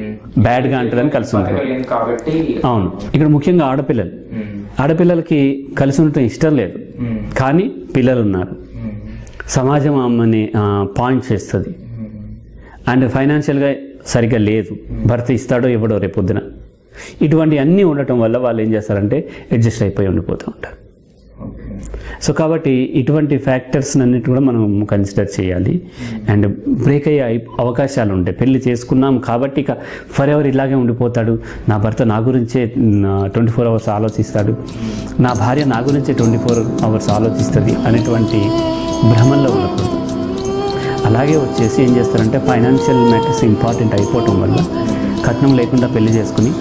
బ్యాడ్గా అంటుందని కలిసి ఉండటం. అవును, ఇక్కడ ముఖ్యంగా ఆడపిల్లలకి కలిసి ఉండటం ఇష్టం లేదు, కానీ పిల్లలు ఉన్నారు, సమాజం ఆమెని పాయింట్ చేస్తుంది, అండ్ ఫైనాన్షియల్గా సరిగ్గా లేదు, భర్త ఇస్తాడో ఇవ్వడో రేపొద్దున. ఇటువంటి అన్నీ ఉండటం వల్ల వాళ్ళు ఏం చేస్తారంటే అడ్జస్ట్ అయిపోయి ఉండిపోతూ ఉంటారు. సో కాబట్టి ఇటువంటి ఫ్యాక్టర్స్ అన్నిటి కూడా మనం కన్సిడర్ చేయాలి. అండ్ బ్రేక్ అయ్యే అవకాశాలు ఉంటాయి. పెళ్లి చేసుకున్నాం కాబట్టి ఇక ఫర్ ఎవర్ ఇలాగే ఉండిపోతాడు, నా భర్త నా గురించే 24 hours ఆలోచిస్తాడు, నా భార్య నా గురించే 24 hours ఆలోచిస్తుంది అనేటువంటి భ్రమంలో ఉండకూడదు. అలాగే వచ్చేసి ఏం చేస్తారంటే ఫైనాన్షియల్ మ్యాటర్స్ ఇంపార్టెంట్ అయిపోవటం వల్ల కట్నం లేకుండా పెళ్లి చేసుకుని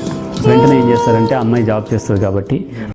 వెంటనే ఏం చేస్తారంటే అమ్మాయి జాబ్ చేస్తుంది కాబట్టి